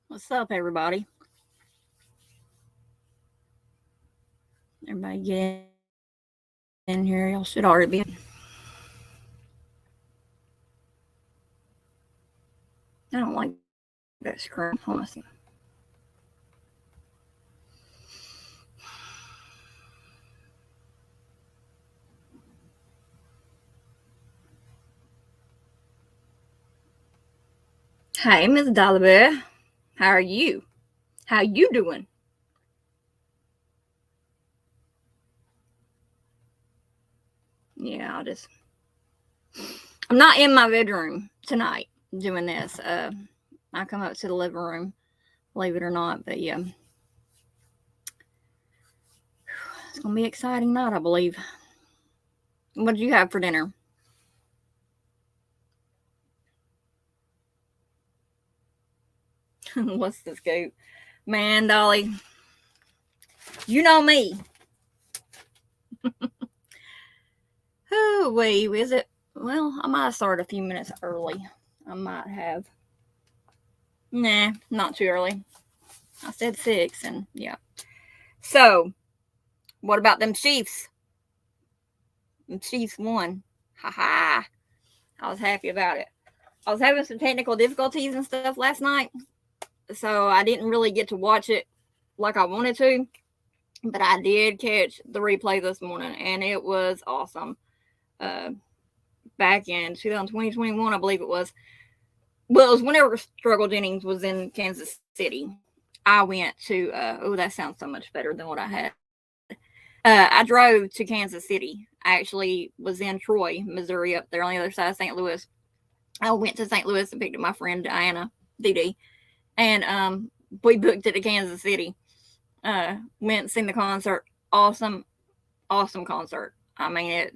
What's up, everybody? Everybody get in here. Y'all should already be. I don't like that screen. Hold on a second. Hey, Miss Dollar Bear. How are you? How you doing? Yeah, I'm not in my bedroom tonight doing this. I come up to the living room, believe it or not. But yeah, it's gonna be an exciting night, I believe. What did you have for dinner? What's the scoop? Man, Dolly, you know me. Oh, wait, is it? Well, I might start a few minutes early. I might have. Nah, not too early. I said 6, and yeah. So, what about them Chiefs? Them Chiefs won. Ha ha. I was happy about it. I was having some technical difficulties and stuff last night, so I didn't really get to watch it like I wanted to, but I did catch the replay this morning, and it was awesome. Back in 2020, 21, I believe it was. Well, it was whenever Struggle Jennings was in Kansas City. I went to, that sounds so much better than what I had. I drove to Kansas City. I actually was in Troy, Missouri, up there on the other side of St. Louis. I went to St. Louis and picked up my friend Diana, DD, and we booked it to Kansas City. Went and seen the concert. Awesome, awesome concert. I mean,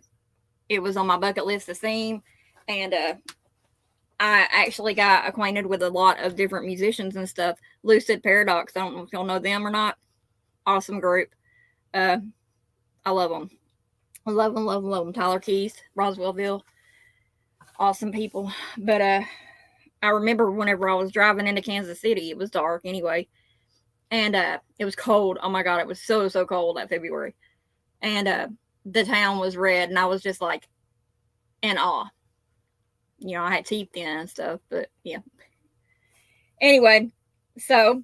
it was on my bucket list to see, and I actually got acquainted with a lot of different musicians and stuff. Lucid Paradox. I don't know if y'all know them or not. Awesome group. I love them. I love them, love them, love them. Tyler Keith, Roswellville. Awesome people. But I remember whenever I was driving into Kansas City, it was dark anyway. And it was cold. Oh my God, it was so cold that February. And the town was red, and I was just like in awe. You know, I had teeth in and stuff, but yeah. Anyway, so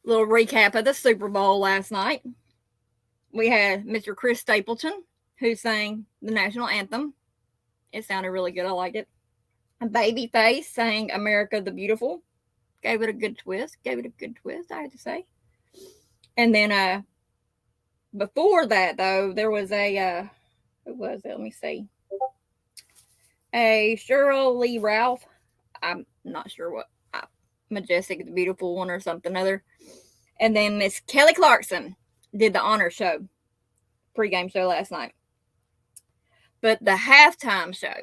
little recap of the Super Bowl last night. We had Mr. Chris Stapleton, who sang the national anthem. It sounded really good. I liked it. Babyface sang America the Beautiful. Gave it a good twist. I have to say. And then before that, though, there was a, who was it? Let me see. A Cheryl Lee Ralph. I'm not sure what. Majestic the Beautiful one or something other. And then Miss Kelly Clarkson did the honor show, pregame show last night. But the halftime show,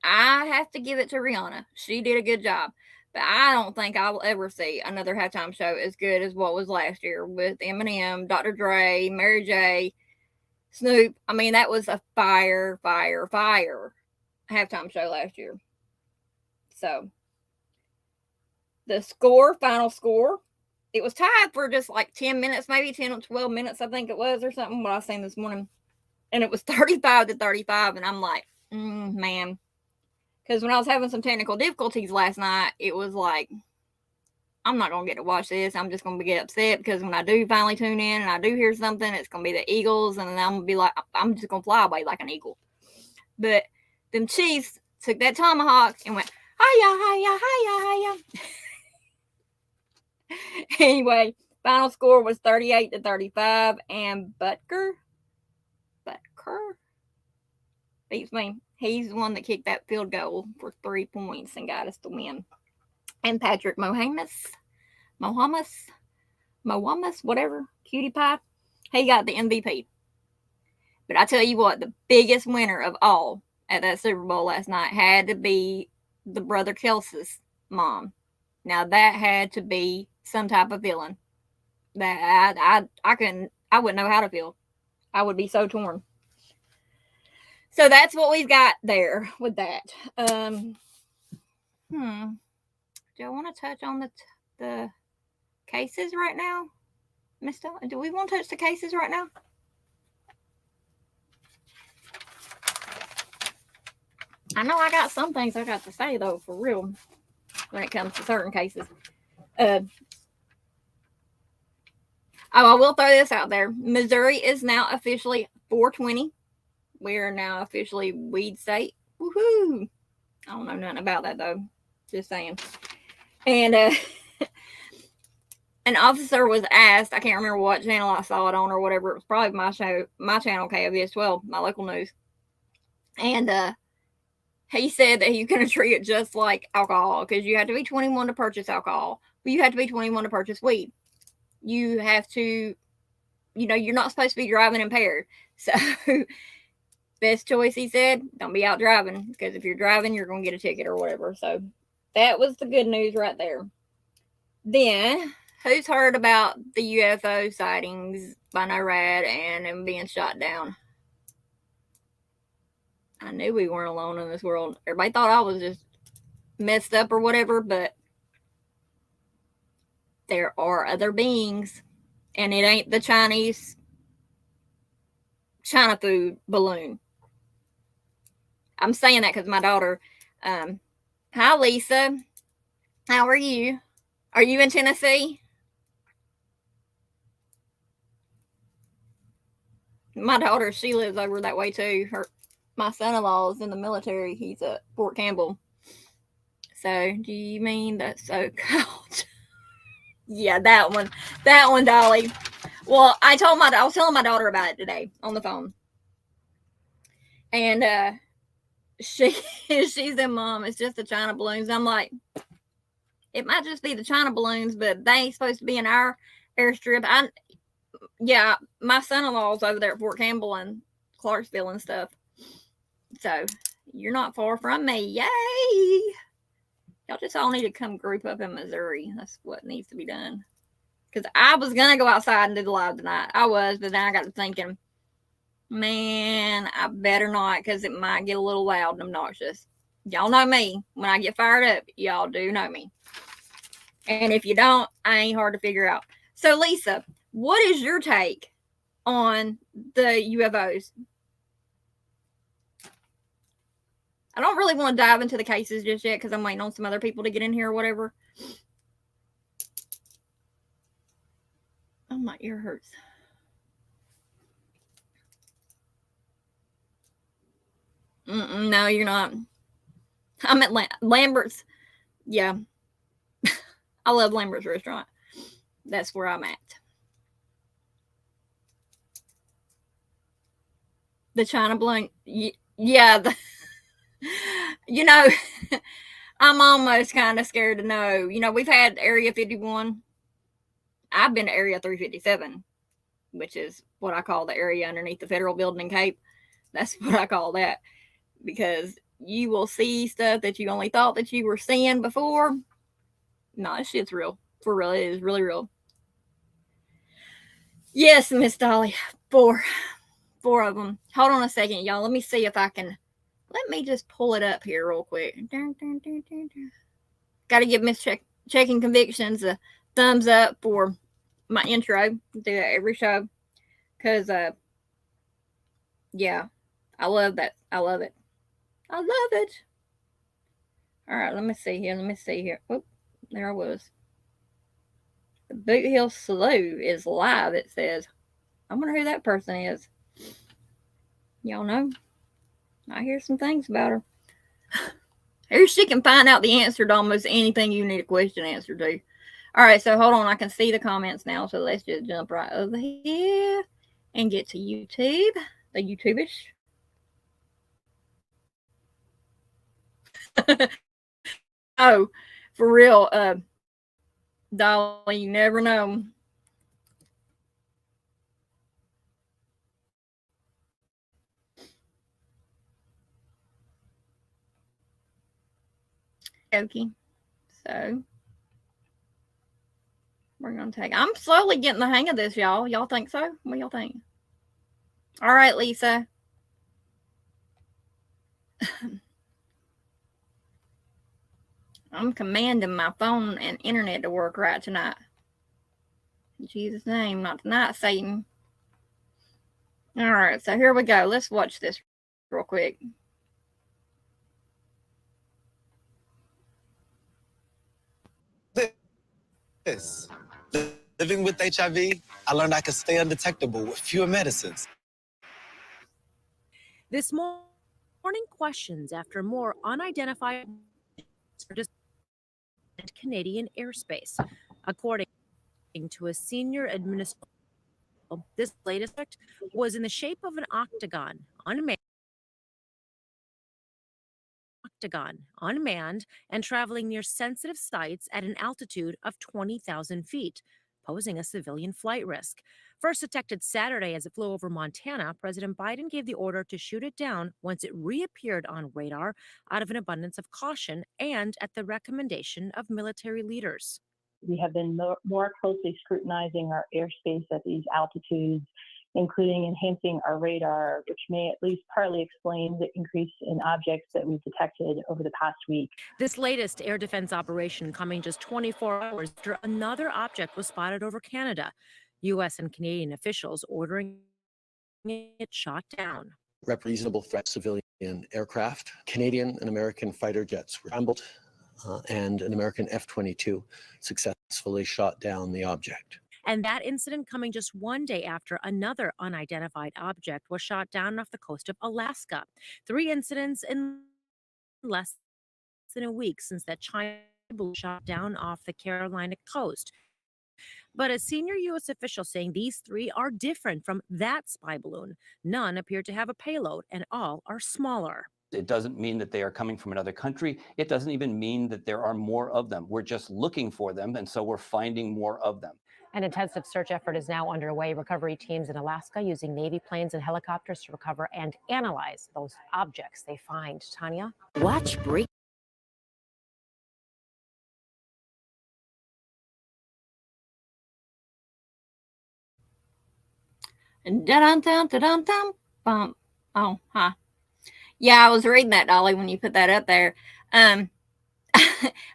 I have to give it to Rihanna. She did a good job. But I don't think I will ever see another halftime show as good as what was last year with Eminem, Dr. Dre, Mary J, Snoop. I mean, that was a fire halftime show last year. So the final score, it was tied for just like 10 minutes, maybe 10 or 12 minutes, I think it was, or something, what I was saying this morning. And it was 35-35. And I'm like, man. Because when I was having some technical difficulties last night, it was like, I'm not going to get to watch this. I'm just going to get upset because when I do finally tune in and I do hear something, it's going to be the Eagles. And then I'm going to be like, I'm just going to fly away like an eagle. But them Chiefs took that tomahawk and went, hiya, hiya, hiya, hiya. Anyway, final score was 38-35. And Butker beats me. He's the one that kicked that field goal for 3 points and got us the win. And Patrick Mahomes, whatever, cutie pie, he got the MVP. But I tell you what, the biggest winner of all at that Super Bowl last night had to be the brother Kelsey's mom. Now that had to be some type of villain. That I wouldn't know how to feel. I would be so torn. So that's what we've got there with that. Do I want to touch on the cases right now, Mister? Do we want to touch the cases right now? I know I got some things I got to say though, for real, when it comes to certain cases. I will throw this out there. Missouri is now officially 420. We are now officially weed state. Woohoo! I don't know nothing about that though. Just saying. And an officer was asked, I can't remember what channel I saw it on or whatever. It was probably my channel, KOVS12, my local news. And he said that he's going to treat it just like alcohol because you have to be 21 to purchase alcohol. But you have to be 21 to purchase weed. You have to, you're not supposed to be driving impaired. So best choice, he said, don't be out driving because if you're driving, you're going to get a ticket or whatever. So that was the good news right there. Then, who's heard about the UFO sightings by NORAD and them being shot down? I knew we weren't alone in this world. Everybody thought I was just messed up or whatever, but there are other beings, and it ain't the China food balloon. I'm saying that because my daughter, hi Lisa, how are you? Are you in Tennessee? My daughter, she lives over that way too. My son-in-law is in the military. He's at Fort Campbell. So, do you mean that's so cold? Yeah, that one, Dolly. Well, I was telling my daughter about it today on the phone, and she's in, Mom, it's just the China balloons. I'm like, it might just be the China balloons, but they ain't supposed to be in our airstrip. My son-in-law's over there at Fort Campbell and Clarksville and stuff. So you're not far from me. Yay! Y'all just all need to come group up in Missouri. That's what needs to be done. Because I was going to go outside and do the live tonight. I was, but then I got to thinking, man, I better not because it might get a little loud and obnoxious. Y'all know me. When I get fired up, y'all do know me. And if you don't, I ain't hard to figure out. So, Lisa, what is your take on the UFOs? I don't really want to dive into the cases just yet because I'm waiting on some other people to get in here or whatever. Oh, my ear hurts. No, you're not. I'm at Lambert's. Yeah. I love Lambert's restaurant. That's where I'm at. The China balloon. Yeah. I'm almost kind of scared to know. We've had Area 51. I've been to Area 357, which is what I call the area underneath the federal building in Cape. That's what I call that. Because you will see stuff that you only thought that you were seeing before. No, this shit's real. For real. It is really real. Yes, Miss Dolly. Four of them. Hold on a second, y'all. Let me see if I can. Let me just pull it up here real quick. Got to give Miss Checking Convictions a thumbs up for my intro. Do that every show. Because, yeah, I love that. I love it. I love it. All right, let me see here. Oh, there I was. The Boot Hill Slough is live, it says. I wonder who that person is. Y'all know? I hear some things about her. Here she can find out the answer to almost anything you need a question answered to. All right, so hold on. I can see the comments now, so let's just jump right over here and get to YouTube, the YouTube-ish. Oh, for real, Dolly, you never know. Okay, so we're gonna take. I'm slowly getting the hang of this, y'all. Y'all think so? What y'all think? All right, Lisa. I'm commanding my phone and internet to work right tonight. In Jesus' name, not tonight, Satan. All right, so here we go. Let's watch this real quick. This. Living with HIV, I learned I could stay undetectable with fewer medicines. This morning, questions after more unidentified Canadian airspace. According to a senior administrator, this latest act was in the shape of an octagon, unmanned, and traveling near sensitive sites at an altitude of 20,000 feet, posing a civilian flight risk. First detected Saturday as it flew over Montana, President Biden gave the order to shoot it down once it reappeared on radar out of an abundance of caution and at the recommendation of military leaders. We have been more closely scrutinizing our airspace at these altitudes, including enhancing our radar, which may at least partly explain the increase in objects that we've detected over the past week. This latest air defense operation coming just 24 hours after another object was spotted over Canada. U.S. and Canadian officials ordering it shot down. Reasonable threat civilian aircraft. Canadian and American fighter jets were scrambled, and an American F-22 successfully shot down the object. And that incident coming just one day after another unidentified object was shot down off the coast of Alaska. 3 incidents in less than a week since that China balloon shot down off the Carolina coast. But a senior U.S. official saying these 3 are different from that spy balloon. None appear to have a payload, and all are smaller. It doesn't mean that they are coming from another country. It doesn't even mean that there are more of them. We're just looking for them, and so we're finding more of them. An intensive search effort is now underway. Recovery teams in Alaska using Navy planes and helicopters to recover and analyze those objects they find. Tanya? Watch break. Bum. Oh, huh. Yeah, I was reading that, Dolly, when you put that up there. I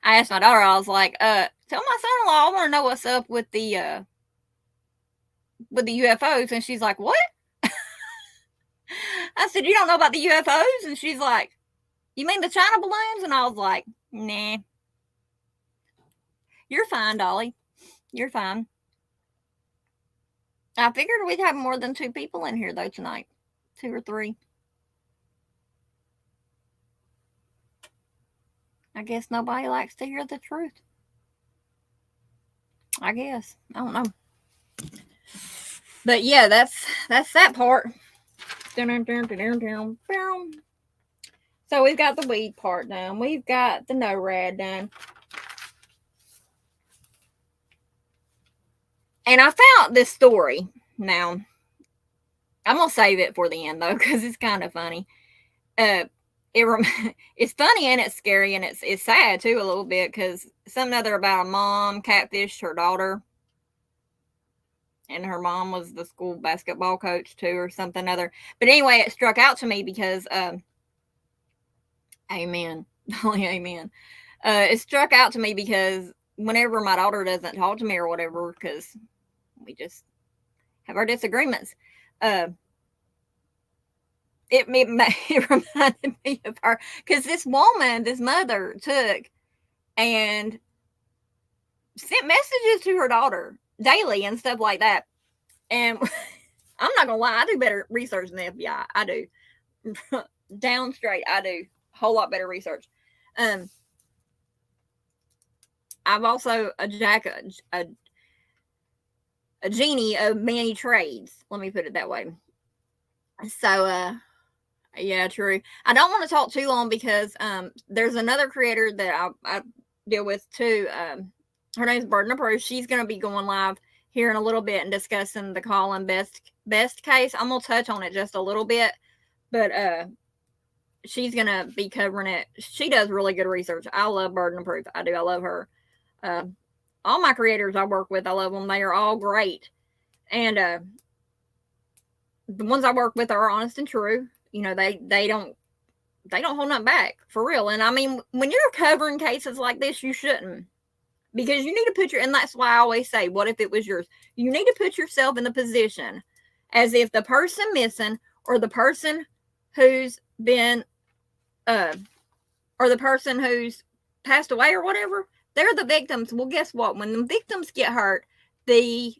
asked my daughter, I was like, tell my son-in-law I want to know what's up with the UFOs. And she's like, what? I said, you don't know about the UFOs? And she's like, you mean the China balloons? And I was like, nah. You're fine, Dolly. You're fine. I figured we'd have more than 2 people in here, though, tonight. 2 or 3. I guess nobody likes to hear the truth. I guess. I don't know. But yeah, that's that part. So we've got the weed part done. We've got the NORAD done. And I found this story. Now, I'm going to save it for the end, though, because it's kind of funny. it's funny and it's scary and it's sad too a little bit, because something other about a mom catfished her daughter, and her mom was the school basketball coach too, or something other. But anyway, it struck out to me because, amen, amen. It struck out to me because whenever my daughter doesn't talk to me or whatever, because we just have our disagreements, it reminded me of her, because this mother took and sent messages to her daughter daily and stuff like that. And I'm not gonna lie, I do better research than the FBI. I do. Down straight, I do a whole lot better research. I've also a genie of many trades. Let me put it that way. So, yeah, true. I don't want to talk too long because there's another creator that I deal with too. Her name's Burden of Proof. She's going to be going live here in a little bit and discussing the Colin Best case. I'm going to touch on it just a little bit, but she's going to be covering it. She does really good research. I love Burden of Proof. I do. I love her. All my creators I work with, I love them. They are all great. And the ones I work with are honest and true. You know, they don't hold nothing back, for real. And I mean, when you're covering cases like this, you shouldn't, because you need to put and that's why I always say, what if it was yours? You need to put yourself in the position as if the person missing, or the person who's been, or the person who's passed away or whatever, they're the victims. Well, guess what? When the victims get hurt, the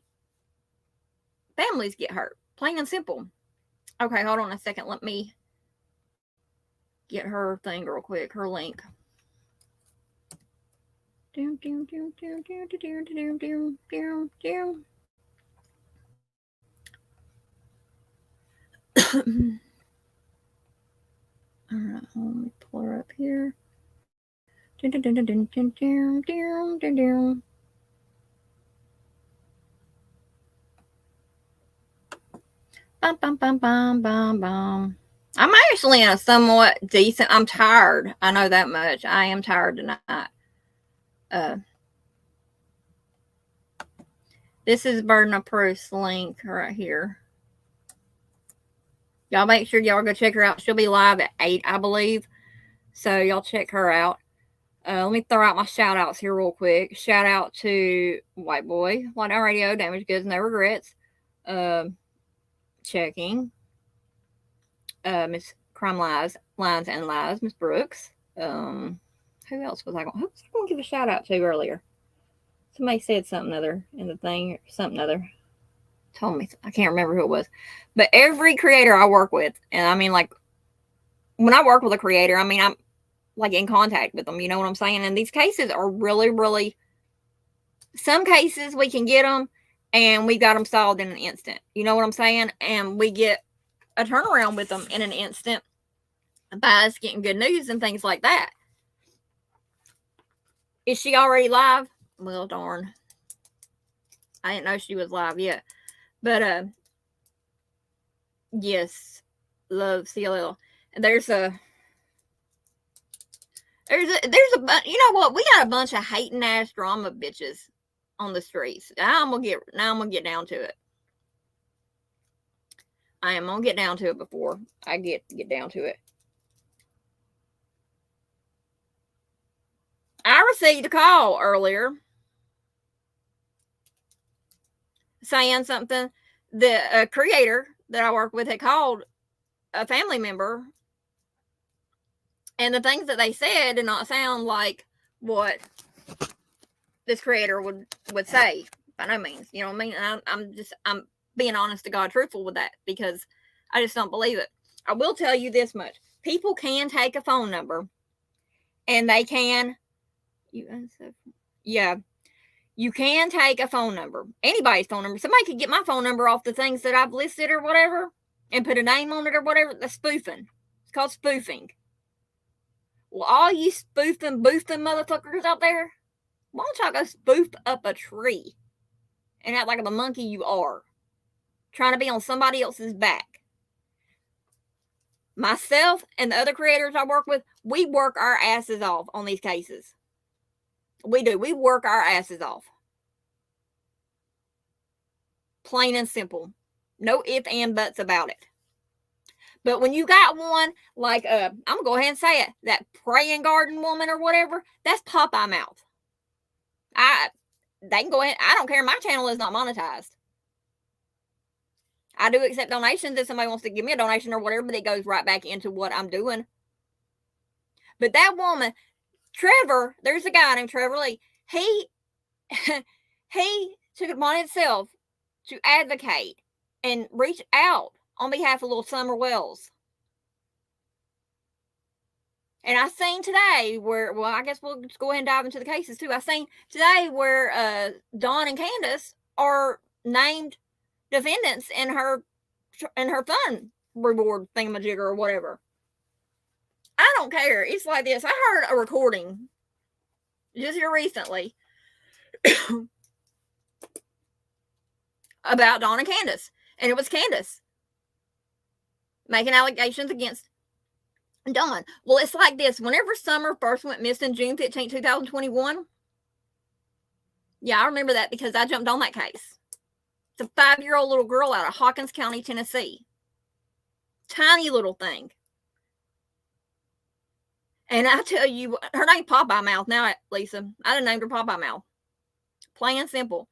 families get hurt. Plain and simple. Okay, hold on a second. Let me get her thing real quick, her link. All right, let me pull her up here. Bum, bum, bum, bum, bum, bum. I'm actually in a somewhat decent. I'm tired. I know that much. I am tired tonight. This is Burden of Proof's link right here. Y'all make sure y'all go check her out. She'll be live at 8, I believe. So y'all check her out. Let me throw out my shout outs here real quick. Shout out to White Boy, White Out Radio, Damaged Goods, No Regrets. Checking. Miss Crime Lines and Lies, Miss Brooks. Who else was I going to give a shout out to earlier? Somebody said something other in the thing, or something other. Told me, I can't remember who it was. But every creator I work with, and I mean, like, when I work with a creator, I mean, I'm like in contact with them, you know what I'm saying? And these cases are really, really, some cases we can get them and we got them solved in an instant. You know what I'm saying? And we get a turnaround with them in an instant by us getting good news and things like that. Is she already live? Well, darn. I didn't know she was live yet. But, yes, love CLL. And there's a, you know what? We got a bunch of hating ass drama bitches on the streets. Now I'm gonna get down to it. I am gonna get down to it before I get down to it. I received a call earlier saying something. The creator that I work with had called a family member, and the things that they said did not sound like what this creator would say, by no means. You know what I mean? I'm being honest to God, truthful with that, because I just don't believe it. I will tell you this much: people can take a phone number, and they can. You can take a phone number, anybody's phone number. Somebody could get my phone number off the things that I've listed or whatever, and put a name on it or whatever. That's spoofing. It's called spoofing. Well, all you boofing motherfuckers out there, why don't y'all go spoof up a tree and act like the monkey you are, trying to be on somebody else's back? myself and the other creators I work with, we work our asses off on these cases. We do. We work our asses off. Plain and simple. No ifs and buts about it. But when you got one like, I'm going to go ahead and say it, that praying garden woman or whatever, that's Popeye mouth. They can go ahead. I don't care. My channel is not monetized. I do accept donations if somebody wants to give me a donation or whatever, but it goes right back into what I'm doing. But that woman, Trevor, there's a guy named Trevor Lee. He took it upon himself to advocate and reach out on behalf of little Summer Wells. And I seen today where, well, I guess we'll just go ahead and dive into the cases too. I seen today where Dawn and Candace are named defendants in her fund reward thingamajigger or whatever. I don't care. It's like this. I heard a recording just here recently about Dawn and Candace. And it was Candace making allegations against Dawn. Well, it's like this. Whenever Summer first went missing, June 15, 2021, yeah, I remember that because I jumped on that case. It's a 5-year-old little girl out of Hawkins County, Tennessee. Tiny little thing. And I tell you, her name's Popeye Mouth now, Lisa. I done named her Popeye Mouth. Plain and simple.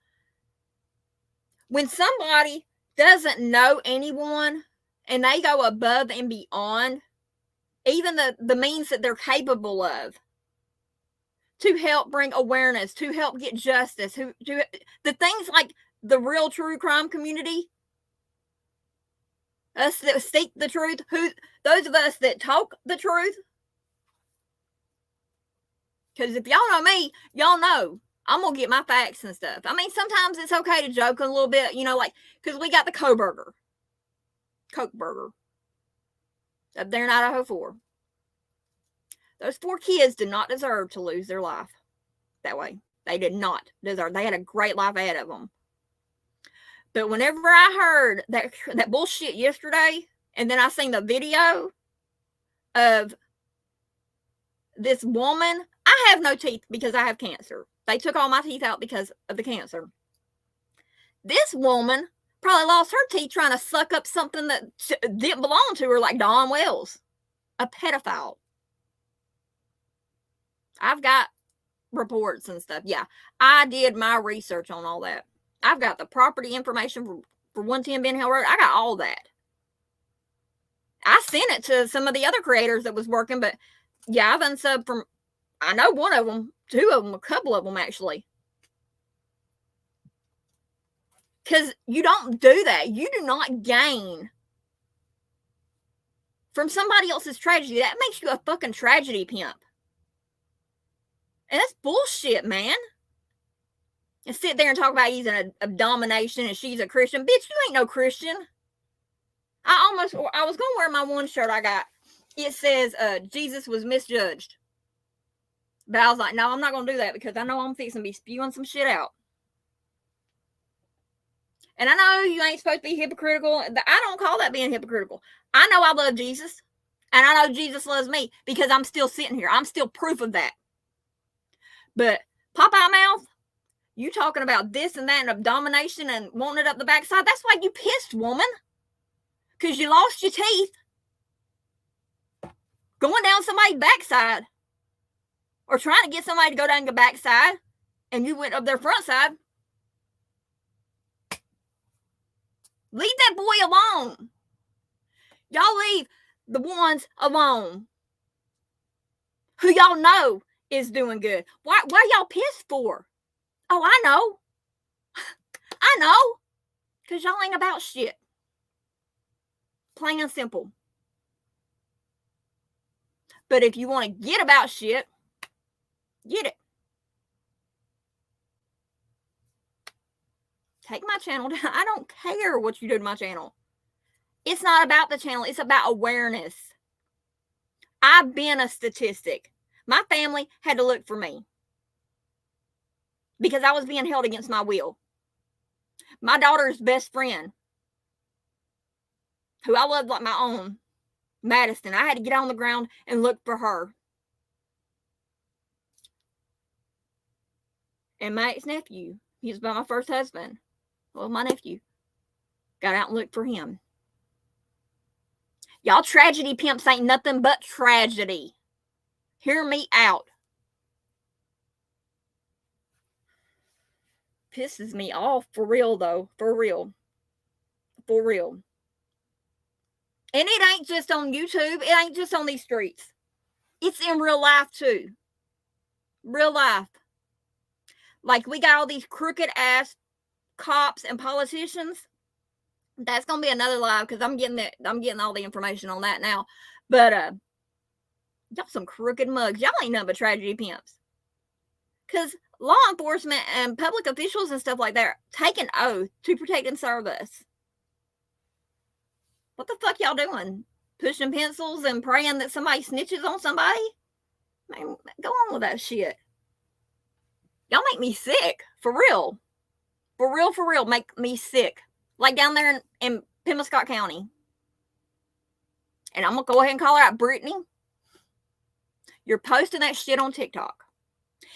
When somebody doesn't know anyone and they go above and beyond even the means that they're capable of to help bring awareness, to help get justice, the things like the real true crime community, us that seek the truth, those of us that talk the truth. Because if y'all know me, y'all know I'm going to get my facts and stuff. I mean, sometimes it's okay to joke a little bit, like, because we got the Coke burger up there in Idaho 4. Those 4 kids did not deserve to lose their life that way. They did not deserve. They had a great life ahead of them. But whenever I heard that bullshit yesterday, and then I seen the video of this woman, I have no teeth because I have cancer. They took all my teeth out because of the cancer. This woman probably lost her teeth trying to suck up something that didn't belong to her, like Dawn Wells, a pedophile. I've got reports and stuff. Yeah, I did my research on all that. I've got the property information for 110 Ben Hill Road. I got all that. I sent it to some of the other creators that was working, but yeah, I've unsubbed from, I know one of them, 2 of them, a couple of them actually. Because you don't do that. You do not gain from somebody else's tragedy. That makes you a fucking tragedy pimp. And that's bullshit, man. And sit there and talk about using a domination and she's a Christian. Bitch, you ain't no Christian. I was going to wear my one shirt I got. It says, Jesus was misjudged. But I was like, no, I'm not going to do that because I know I'm fixing to be spewing some shit out. And I know you ain't supposed to be hypocritical. I don't call that being hypocritical. I know I love Jesus. And I know Jesus loves me because I'm still sitting here. I'm still proof of that. But Popeye Mouth, you talking about this and that and domination and wanting it up the backside. That's why you pissed, woman. Because you lost your teeth going down somebody's backside. Or trying to get somebody to go down your backside. And you went up their front side. Leave that boy alone. Y'all leave the ones alone who y'all know is doing good. Why y'all pissed for? Oh, I know. I know. Because y'all ain't about shit. Plain and simple. But if you want to get about shit, get it. Take my channel down. I don't care what you do to my channel. It's not about the channel. It's about awareness. I've been a statistic. My family had to look for me because I was being held against my will. My daughter's best friend, who I loved like my own, Madison. I had to get on the ground and look for her. And my ex-nephew, he was by my first husband. Well, my nephew. Got out and looked for him. Y'all tragedy pimps ain't nothing but tragedy. Hear me out. Pisses me off for real, though. For real. For real. And it ain't just on YouTube. It ain't just on these streets. It's in real life, too. Real life. Like, we got all these crooked-ass cops and politicians. That's going to be another live, because I'm getting all the information on that now. But, y'all some crooked mugs. Y'all ain't nothing but tragedy pimps. Because law enforcement and public officials and stuff like that take an oath to protect and serve us. What the fuck y'all doing? Pushing pencils and praying that somebody snitches on somebody? Man, go on with that shit. Y'all make me sick. For real. For real, for real. Make me sick. Like down there in Pemiscot County. And I'm going to go ahead and call her out. Brittany, you're posting that shit on TikTok.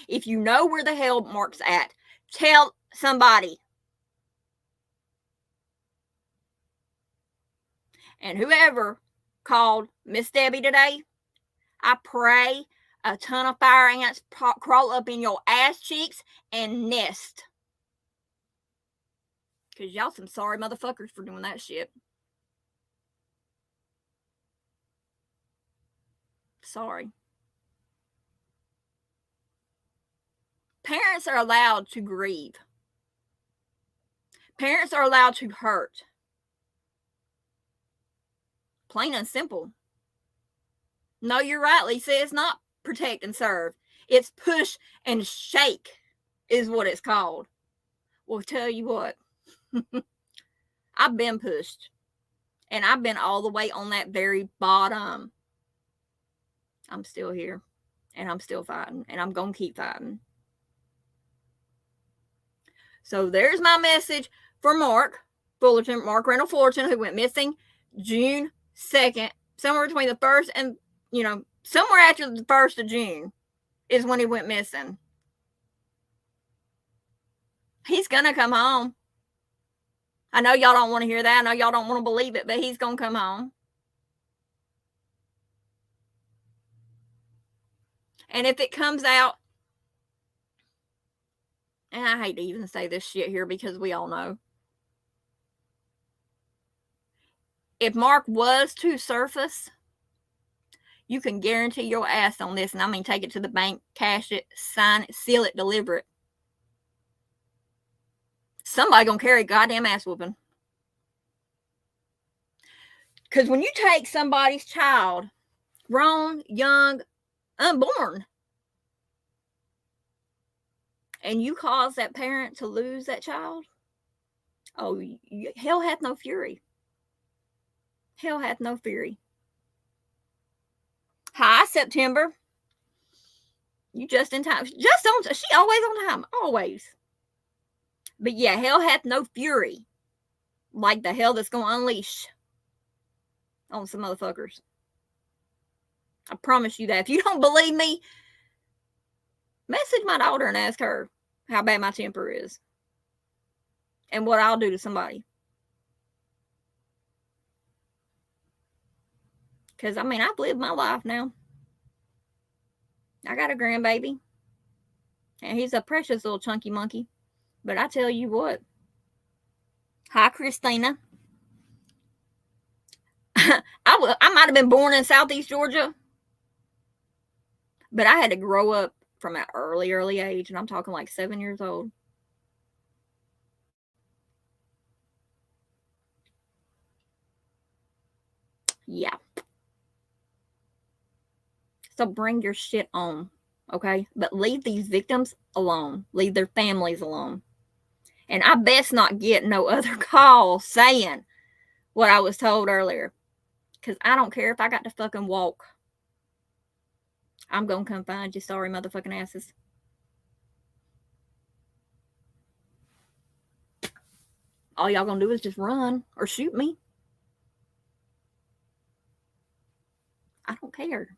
If you know where the hell Mark's at, tell somebody. And whoever called Miss Debbie today, I pray a ton of fire ants crawl up in your ass cheeks and nest. Because y'all some sorry motherfuckers for doing that shit. Sorry. Parents are allowed to grieve. Parents are allowed to hurt. Plain and simple. No, you're right, Lisa. It's not protect and serve. It's push and shake is what it's called. Well, tell you what. I've been pushed. And I've been all the way on that very bottom. I'm still here. And I'm still fighting. And I'm going to keep fighting. So there's my message for Mark Fullerton, Mark Randall Fullerton, who went missing June 2nd, somewhere between the 1st and, somewhere after the 1st of June is when he went missing. He's going to come home. I know y'all don't want to hear that. I know y'all don't want to believe it, but he's going to come home. And if it comes out, and I hate to even say this shit here because we all know. If Mark was to surface, you can guarantee your ass on this. And I mean, take it to the bank, cash it, sign it, seal it, deliver it. Somebody gonna carry a goddamn ass whooping. Because when you take somebody's child, grown, young, unborn, and you cause that parent to lose that child, oh, hell hath no fury. Hell hath no fury. Hi, September. You just in time. Just on. She always on time. Always. But yeah, hell hath no fury. Like the hell that's going to unleash on some motherfuckers. I promise you that. If you don't believe me, message my daughter and ask her how bad my temper is. And what I'll do to somebody. Because, I mean, I've lived my life now. I got a grandbaby. And he's a precious little chunky monkey. But I tell you what. Hi, Christina. I might have been born in Southeast Georgia. But I had to grow up from an early age. And I'm talking like 7 years old. Yeah. So bring your shit on, okay? But leave these victims alone. Leave their families alone. And I best not get no other call saying what I was told earlier. Because I don't care if I got to fucking walk. I'm going to come find you, sorry motherfucking asses. All y'all going to do is just run or shoot me. care.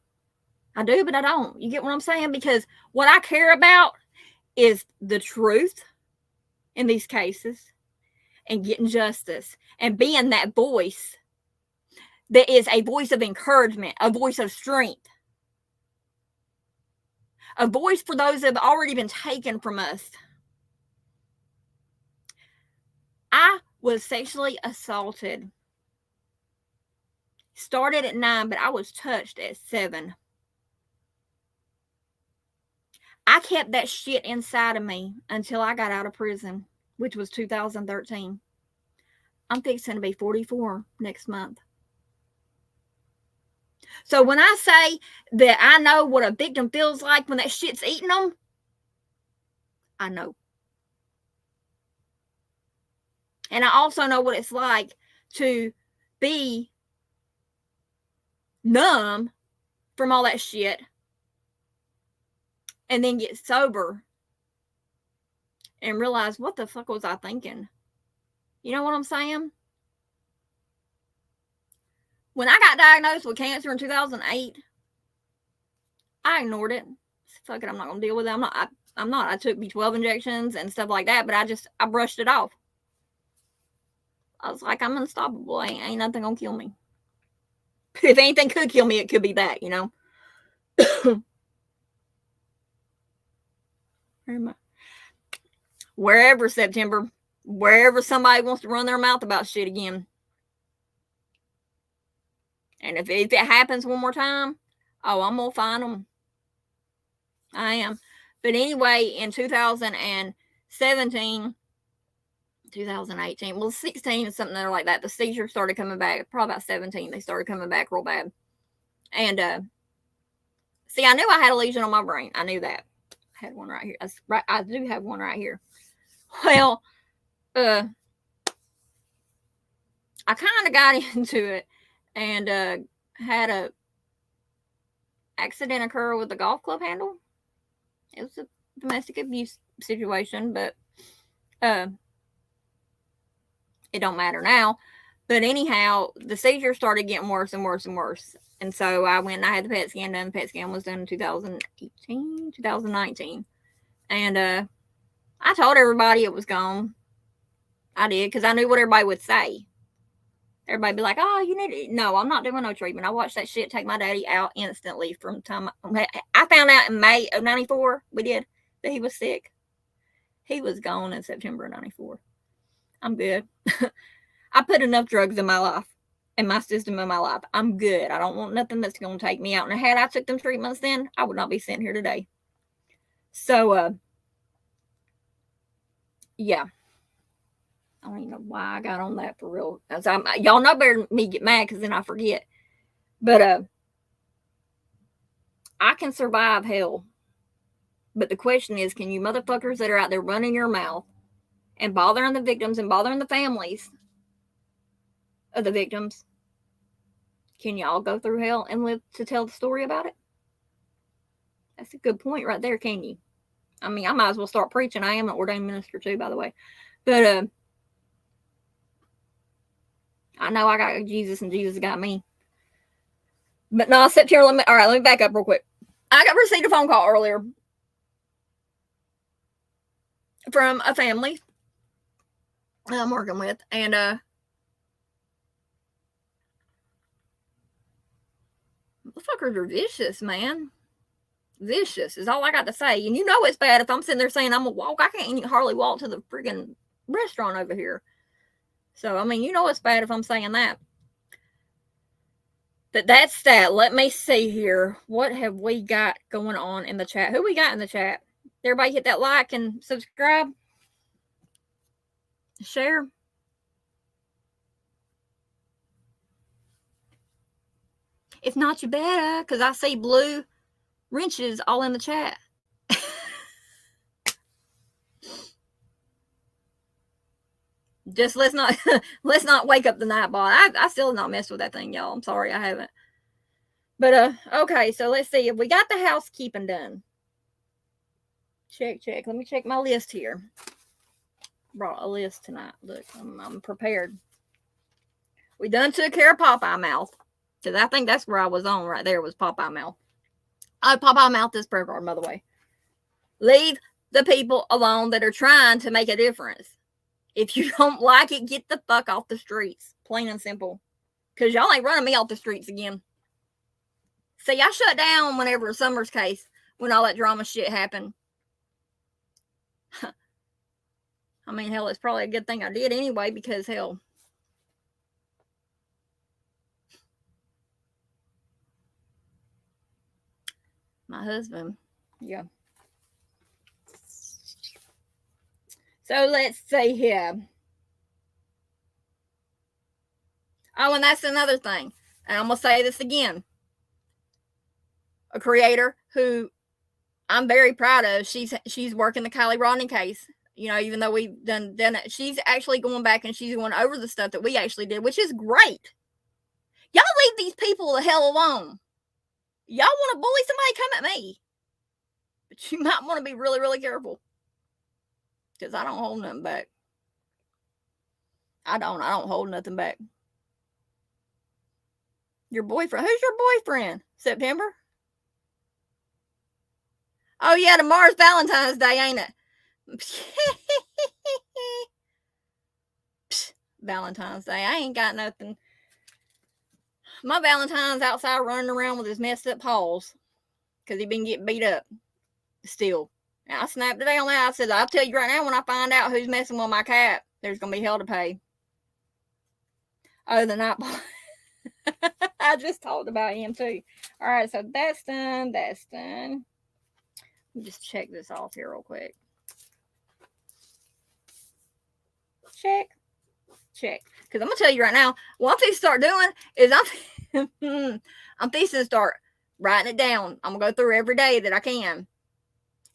I do, but I don't. You get what I'm saying? Because what I care about is the truth in these cases and getting justice and being that voice that is a voice of encouragement, a voice of strength, a voice for those that have already been taken from us. I was sexually assaulted. Started at 9, but I was touched at 7. I kept that shit inside of me until I got out of prison, which was 2013. I'm fixing to be 44 next month. So when I say that I know what a victim feels like when that shit's eating them, I know. And I also know what it's like to be numb from all that shit and then get sober and realize, what the fuck was I thinking? You know what I'm saying? When I got diagnosed with cancer in 2008, I ignored it. Fuck it, I'm not going to deal with it. I'm not. I took B12 injections and stuff like that, but I brushed it off. I was like, I'm unstoppable. Ain't nothing going to kill me. If anything could kill me, it could be that, you know? Wherever, September, wherever somebody wants to run their mouth about shit again. And if it happens one more time, I'm going to find them. I am. But anyway, in 2017, 2018, well, 16 and something like that, the seizures started coming back. Probably about 17, they started coming back real bad. And see, I knew I had a lesion on my brain. I knew that. I had one right here. I do have one right here. Well, I kind of got into it and had a accident occur with a golf club handle. It was a domestic abuse situation, but it don't matter now. But anyhow, the seizure started getting worse and worse and worse. And so I went and I had the PET scan done. The PET scan was done in 2019. And I told everybody it was gone. I did, because I knew what everybody would say. Everybody be like, oh, you need it. No, I'm not doing no treatment. I watched that shit take my daddy out instantly from time. I found out in May of 94, we did, that he was sick. He was gone in September of 94. I'm good. I put enough drugs in my life, in my system in my life. I'm good. I don't want nothing that's going to take me out. And had I took them treatments then, I would not be sitting here today. So, yeah. I don't even know why I got on that for real. Y'all know better than me get mad, because then I forget. But I can survive hell. But the question is, can you motherfuckers that are out there running your mouth and bothering the victims and bothering the families of the victims, can y'all go through hell and live to tell the story about it? That's a good point right there, can you? I mean, I might as well start preaching. I am an ordained minister too, by the way. But I know I got Jesus and Jesus got me. But no, September, let me back up real quick. I received a phone call earlier from a family I'm working with, and motherfuckers are vicious, man. Vicious is all I got to say. And you know it's bad if I'm sitting there saying I'm gonna walk. I can't even hardly walk to the friggin' restaurant over here. So, I mean, you know it's bad if I'm saying that. But that's that. Let me see here. What have we got going on in the chat? Who we got in the chat? Everybody hit that like and subscribe. Share. If not, you better, because I see blue wrenches all in the chat. Just let's not wake up the Nightbot. I still have not messed with that thing, y'all. I'm sorry, I haven't. But okay, so let's see if we got the housekeeping done. Check. Let me check my list here. Brought a list tonight. Look, I'm prepared. We done took care of Popeye mouth. Because I think that's where I was on right there was Popeye Mouth. I Popeye Mouth this program, by the way. Leave the people alone that are trying to make a difference. If you don't like it, get the fuck off the streets. Plain and simple. Because y'all ain't running me off the streets again. See, I shut down whenever Summer's case, when all that drama shit happened. I mean, hell, it's probably a good thing I did anyway, because hell. My husband, yeah. So let's see here. Oh, and that's another thing. And I'm going to say this again. A creator who I'm very proud of. She's working the Kylie Rodney case. You know, even though we've done it, she's actually going back and she's going over the stuff that we actually did, which is great. Y'all leave these people the hell alone. Y'all want to bully somebody, come at me. But you might want to be really, really careful. Because I don't hold nothing back. I don't hold nothing back. Your boyfriend. Who's your boyfriend? September? Oh, yeah, tomorrow's Valentine's Day, ain't it? Valentine's Day. I ain't got nothing. My Valentine's outside running around with his messed up paws. Because he been getting beat up. Still. And I snapped today on that. I said, I'll tell you right now, when I find out who's messing with my cat, there's going to be hell to pay. Oh, the night ball. I just talked about him too. All right, so that's done. That's done. Let me just check this off here real quick. Check. Because I'm going to tell you right now, what I'm fixing to start doing is I'm fixing to start writing it down. I'm going to go through every day that I can.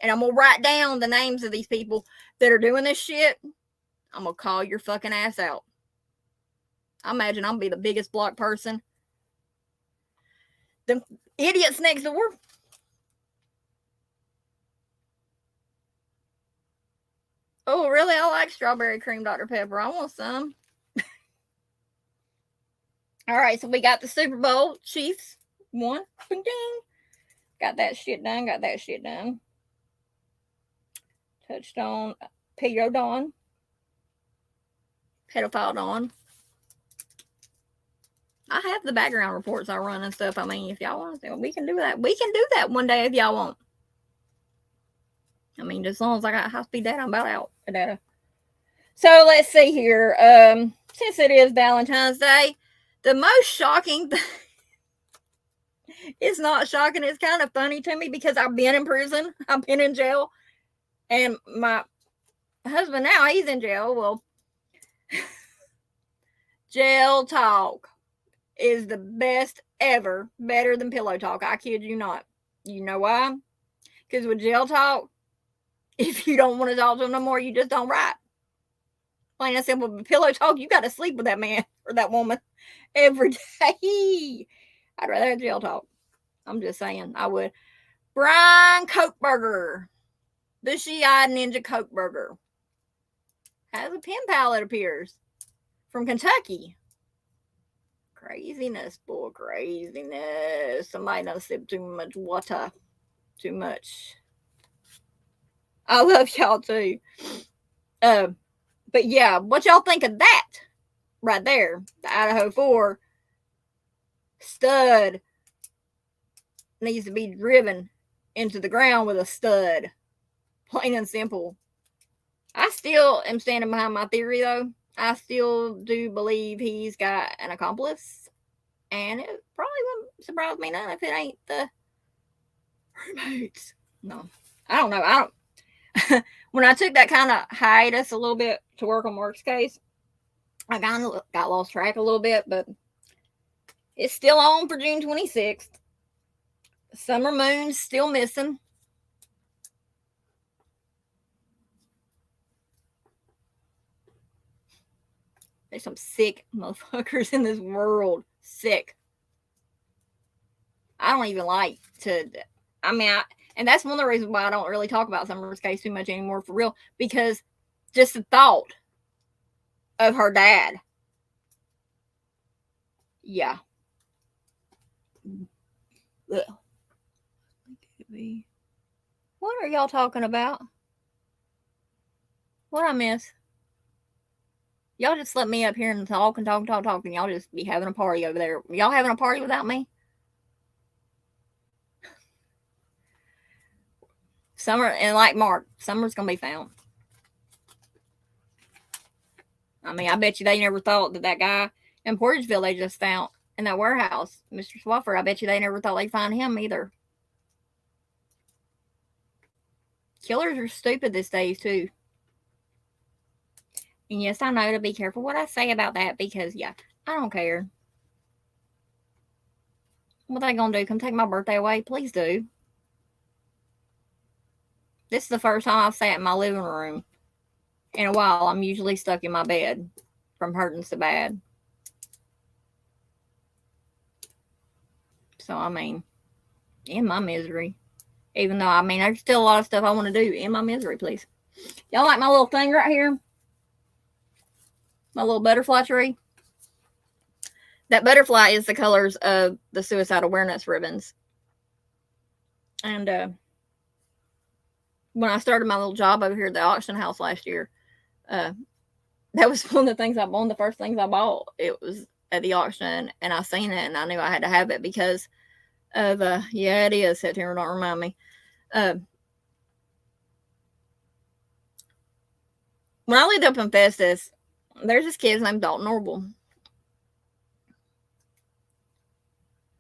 And I'm going to write down the names of these people that are doing this shit. I'm going to call your fucking ass out. I imagine I'm going to be the biggest block person. The idiots next door. Oh, really? I like strawberry cream Dr. Pepper. I want some. All right, so we got the Super Bowl. Chiefs won. Ding, ding. Got that shit done. Touched on Pedo Dawn. Pedophile Dawn. I have the background reports I run and stuff. I mean, if y'all want to, we can do that. We can do that one day if y'all want. I mean, as long as I got high-speed data, I'm about out of data. So let's see here. Since it is Valentine's Day, the most shocking thing, it's not shocking. It's kind of funny to me because I've been in prison. I've been in jail. And my husband now, he's in jail. Well, jail talk is the best ever. Better than pillow talk. I kid you not. You know why? Because with jail talk, if you don't want to talk to them no more, you just don't write. Plain and simple. With pillow talk, you got to sleep with that man or that woman every day. I'd rather have jail talk. I'm just saying, I would. Brian Cokeburger. The She-Eyed Ninja Cokeburger. Has a pen pal, it appears. From Kentucky. Craziness, boy. Craziness. Somebody done sipped too much water. Too much. I love y'all too. But yeah, what y'all think of that? Right there. The Idaho 4 stud needs to be driven into the ground with a stud. Plain and simple. I still am standing behind my theory, though. I still do believe he's got an accomplice. And it probably wouldn't surprise me none if it ain't the roommates. No. I don't know. When I took that kind of hiatus a little bit to work on Mark's case, I kind of got lost track a little bit, but it's still on for June 26th. Summer moon's still missing. There's some sick motherfuckers in this world. Sick. I don't even like to, and that's one of the reasons why I don't really talk about Summer's case too much anymore, for real, because just the thought of her dad. Yeah. Ugh. What are y'all talking about? What I miss? Y'all just let me up here and talk and talk and talk and talk, and y'all just be having a party over there. Y'all having a party without me? Summer, and like Mark, summer's gonna be found. I mean, I bet you they never thought that guy in Portageville they just found in that warehouse, Mr. Swafford, I bet you they never thought they'd find him either. Killers are stupid these days, too. And yes, I know to be careful what I say about that because, yeah, I don't care. What they gonna do? Come take my birthday away? Please do. This is the first time I've sat in my living room in a while. I'm usually stuck in my bed from hurting so bad. So, I mean, in my misery. Even though, I mean, there's still a lot of stuff I want to do in my misery, please. Y'all like my little thing right here? My little butterfly tree? That butterfly is the colors of the suicide awareness ribbons. And when I started my little job over here at the auction house last year, that was one of the first things I bought. It was at the auction, and I seen it, and I knew I had to have it because of, yeah, it is September, don't remind me. When I lived up in Festus, there's this kid named Dalton Norble.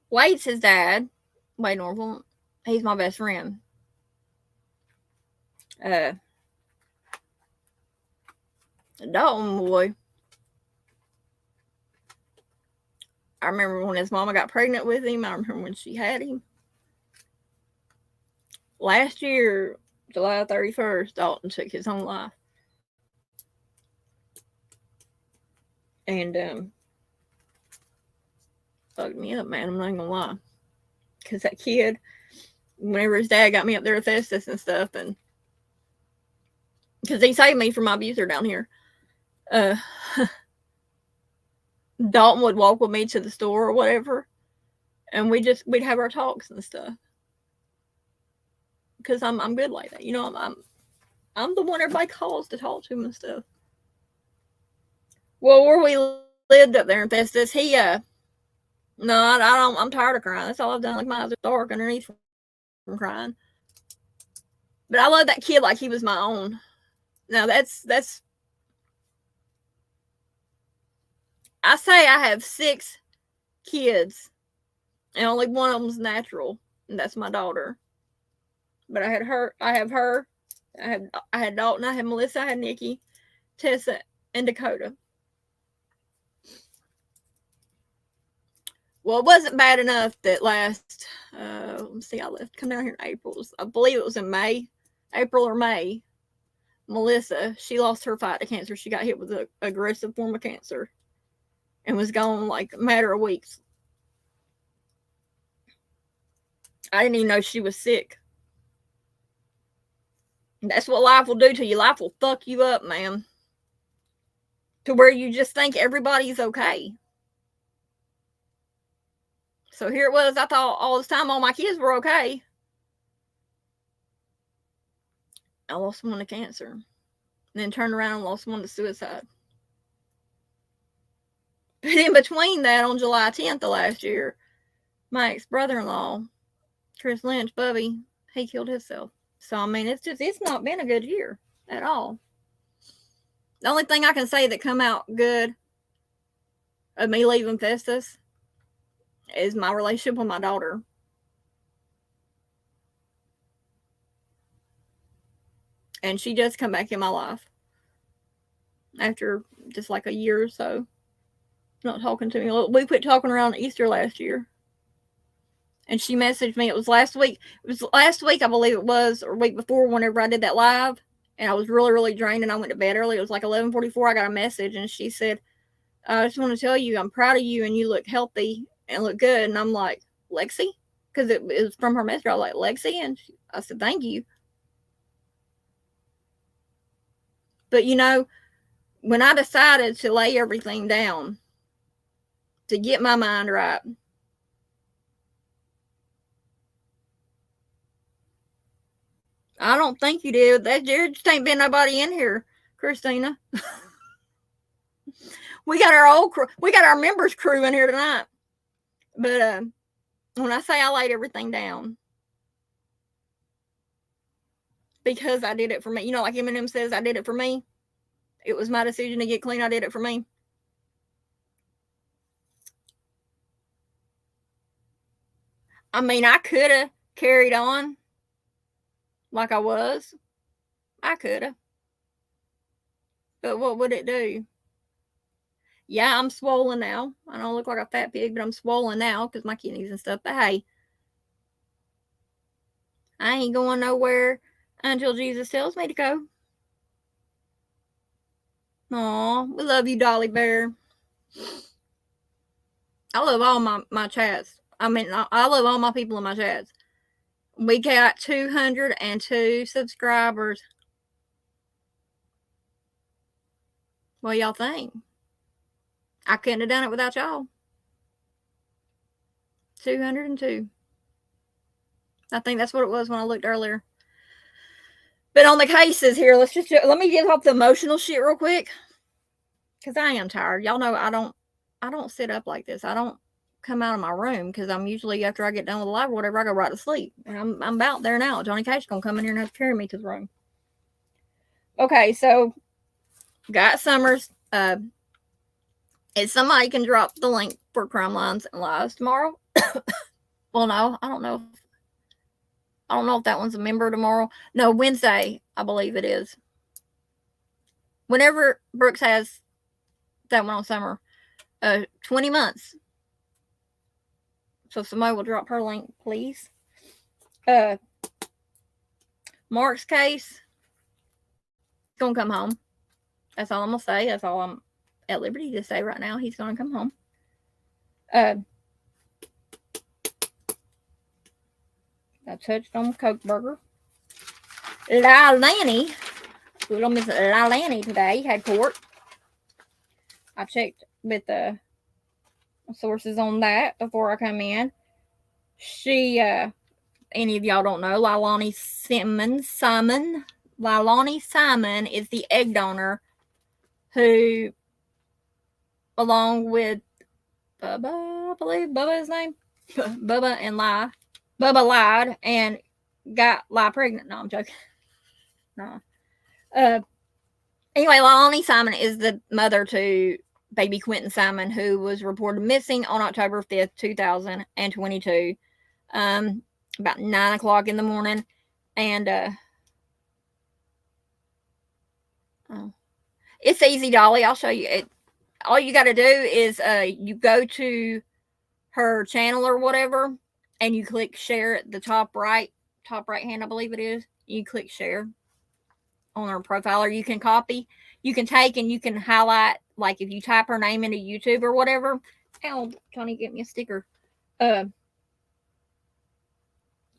Wade's his dad, Wade Norble. He's my best friend. Dalton boy. I remember when his mama got pregnant with him. I remember when she had him. Last year, July 31st, Dalton took his own life. And fucked me up, man. I'm not gonna lie. Because that kid, whenever his dad got me up there to Festus and stuff, and because he saved me from my abuser down here, Dalton would walk with me to the store or whatever, and we'd have our talks and stuff. Because I'm good like that, you know. I'm the one everybody calls to talk to him and stuff. Well, where we lived up there in Festus, no, I don't. I'm tired of crying. That's all I've done. Like, my eyes are dark underneath from crying. But I love that kid like he was my own. Now that's. I say I have 6 kids, and only one of them's natural, and that's my daughter. But I have her. I had Dalton. I had Melissa. I had Nikki, Tessa, and Dakota. Well, it wasn't bad enough that last, let's see, I come down here in April. I believe it was in May, April or May. Melissa, she lost her fight to cancer. She got hit with an aggressive form of cancer and was gone like a matter of weeks. I didn't even know she was sick. And that's what life will do to you. Life will fuck you up, man. To where you just think everybody's okay. So here it was. I thought all this time all my kids were okay. I lost one to cancer. And then turned around and lost one to suicide. But in between that, on July 10th of last year, my ex-brother-in-law, Chris Lynch, Bubby, he killed himself. So, I mean, it's not been a good year at all. The only thing I can say that come out good of me leaving Festus is my relationship with my daughter. And she just come back in my life after just like a year or so not talking to me. We quit talking around Easter last year. And she messaged me. It was last week. It was last week, I believe it was, or week before, whenever I did that live. And I was really, really drained, and I went to bed early. It was like 11:44. I got a message, and she said, I just want to tell you, I'm proud of you, and you look healthy and look good. And I'm like, Lexi? Because it was from her message. I was like, Lexi? And I said, thank you. But, you know, when I decided to lay everything down, to get my mind right, I don't think you did. There just ain't been nobody in here, Christina. We got our old crew. We got our members crew in here tonight. But when I say I laid everything down, because I did it for me. You know, like Eminem says, I did it for me. It was my decision to get clean. I did it for me. I mean, I could have carried on like I was. I could have. But what would it do? Yeah, I'm swollen now. I don't look like a fat pig, but I'm swollen now because my kidneys and stuff. But hey, I ain't going nowhere until Jesus tells me to go. Aw, we love you, Dolly Bear. I love all my chats. I mean, I love all my people in my chats. We got 202 subscribers. What y'all think? I couldn't have done it without y'all. 202. I think that's what it was when I looked earlier. But on the cases here, let me get off the emotional shit real quick, because I am tired. Y'all know I don't sit up like this. I don't come out of my room because I'm usually, after I get done with the live or whatever, I go right to sleep. And I'm about there now. Johnny Cash gonna come in here and have to carry me to the room. Okay, so got Summers. If somebody can drop the link for Crime Lines and Lies tomorrow. Well, no, I don't know if that one's a member tomorrow. No, Wednesday, I believe it is. Whenever Brooks has that one on Summer, 20 months. So somebody will drop her link, please. Mark's case, gonna come home. That's all I'm gonna say. That's all I'm at liberty to say right now. He's gonna come home. I touched on Coke Burger. Lilani, little Miss Lilani today had court. I checked with the sources on that before I come in. She, any of y'all don't know, Lilani Simon is the egg donor who, along with Bubba, I believe Bubba his name, Bubba lied and got Lie pregnant. No, I'm joking. No. Anyway, Lilani Simon is the mother to baby Quentin Simon, who was reported missing on October 5th, 2022, about 9 o'clock in the morning. And it's easy, Dolly. I'll show you it. All you got to do is you go to her channel or whatever, and you click share at the top right hand, I believe it is. You click share on her profile, or you can copy, you can take, and you can highlight, like if you type her name into YouTube or whatever. Oh, Johnny, get me a sticker.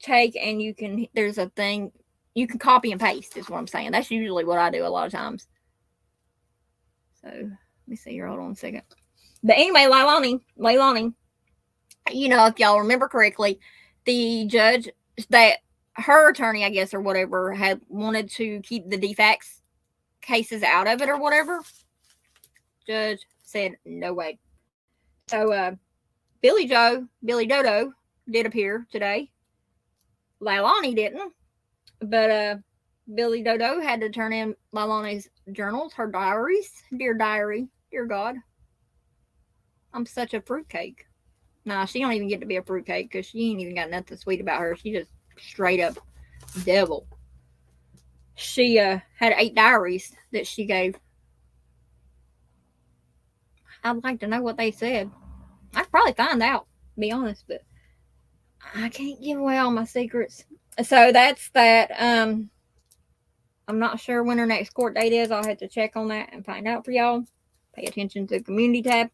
Take, and you can, there's a thing, you can copy and paste is what I'm saying. That's usually what I do a lot of times. So let me see here, hold on a second. But anyway, Leilani, you know, if y'all remember correctly, the judge, that her attorney, I guess, or whatever, had wanted to keep the defects cases out of it or whatever. Judge said no way. So Billy Dodo did appear today. Leilani didn't, but Billy Dodo had to turn in Leilani's journals, her diaries. Dear diary, dear God, I'm such a fruitcake. Nah, she don't even get to be a fruitcake because she ain't even got nothing sweet about her. She just straight up devil. She had 8 diaries that she gave. I'd like to know what they said. I could probably find out, to be honest, but I can't give away all my secrets. So that's that. I'm not sure when her next court date is. I'll have to check on that and find out for y'all. Pay attention to the community tab.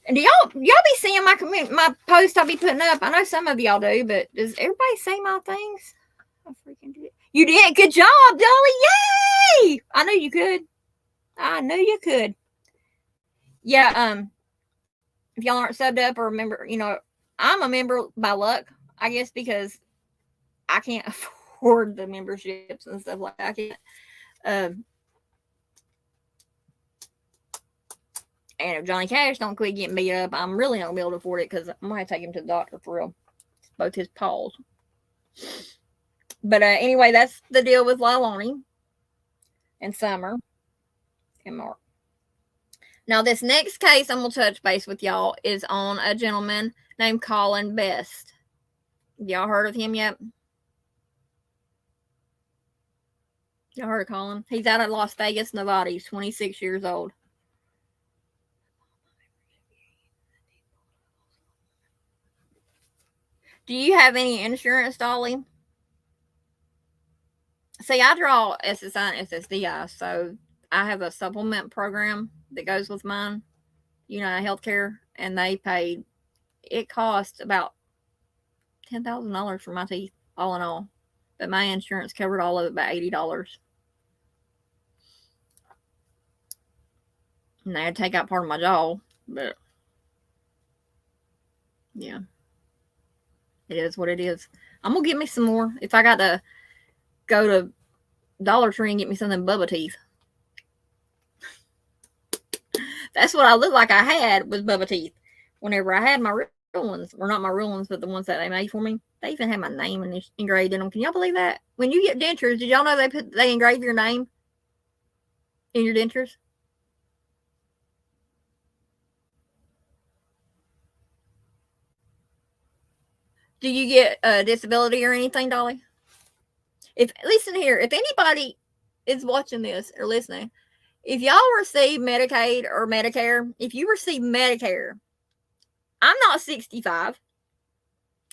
And do y'all be seeing my post I'll be putting up? I know some of y'all do, but does everybody see my things? I freaking did. You did. Good job, Dolly. Yay! I knew you could. Yeah, if y'all aren't subbed up or remember, you know, I'm a member by luck, I guess, because I can't afford the memberships and stuff like that. I can't. And if Johnny Cash don't quit getting beat up, I'm really not gonna be able to afford it because I'm gonna have to take him to the doctor for real. Both his paws. But anyway, that's the deal with Leilani and Summer and Mark. Now, this next case I'm going to touch base with y'all is on a gentleman named Colin Best. Y'all heard of him yet? Y'all heard of Colin? He's out of Las Vegas, Nevada. He's 26 years old. Do you have any insurance, Dolly? See, I draw SSI and SSDI, so I have a supplement program that goes with mine, United Healthcare, and they paid, it cost about $10,000 for my teeth, all in all. But my insurance covered all of it by $80. And they had to take out part of my jaw, but yeah, it is what it is. I'm going to get me some more. If I got to go to Dollar Tree and get me something Bubba teeth. That's what I looked like I had was Bubba teeth. Whenever I had my real ones, or not my real ones, but the ones that they made for me, they even had my name engraved in them. Can y'all believe that? When you get dentures, did y'all know they engrave your name in your dentures? Do you get a disability or anything, Dolly? Listen here, if anybody is watching this or listening, if y'all receive Medicaid or Medicare, if you receive Medicare, I'm not 65,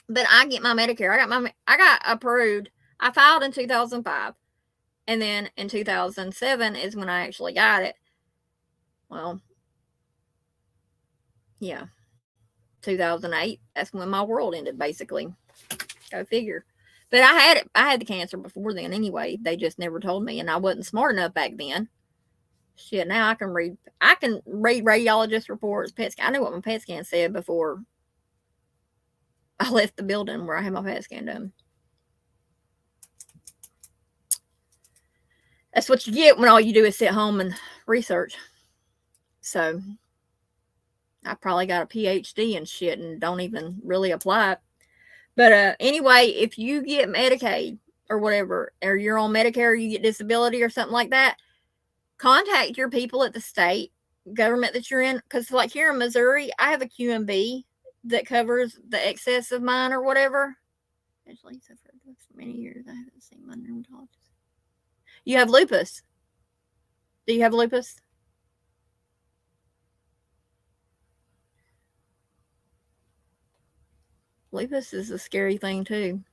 but I get my Medicare. I got approved. I filed in 2005, and then in 2007 is when I actually got it. Well, yeah, 2008. That's when my world ended, basically. Go figure. But I had the cancer before then anyway. They just never told me, and I wasn't smart enough back then. Shit, now I can read radiologist reports, PET scan. I knew what my PET scan said before I left the building where I had my PET scan done. That's what you get when all you do is sit home and research. So I probably got a PhD and shit and don't even really apply it. But anyway, if you get Medicaid or whatever, or you're on Medicare, or you get disability or something like that, contact your people at the state government that you're in. Because like here in Missouri, I have a QMB that covers the excess of mine or whatever. Actually, so for many years, I haven't seen my dermatologist. You have lupus. Do you have lupus? Lupus is a scary thing too.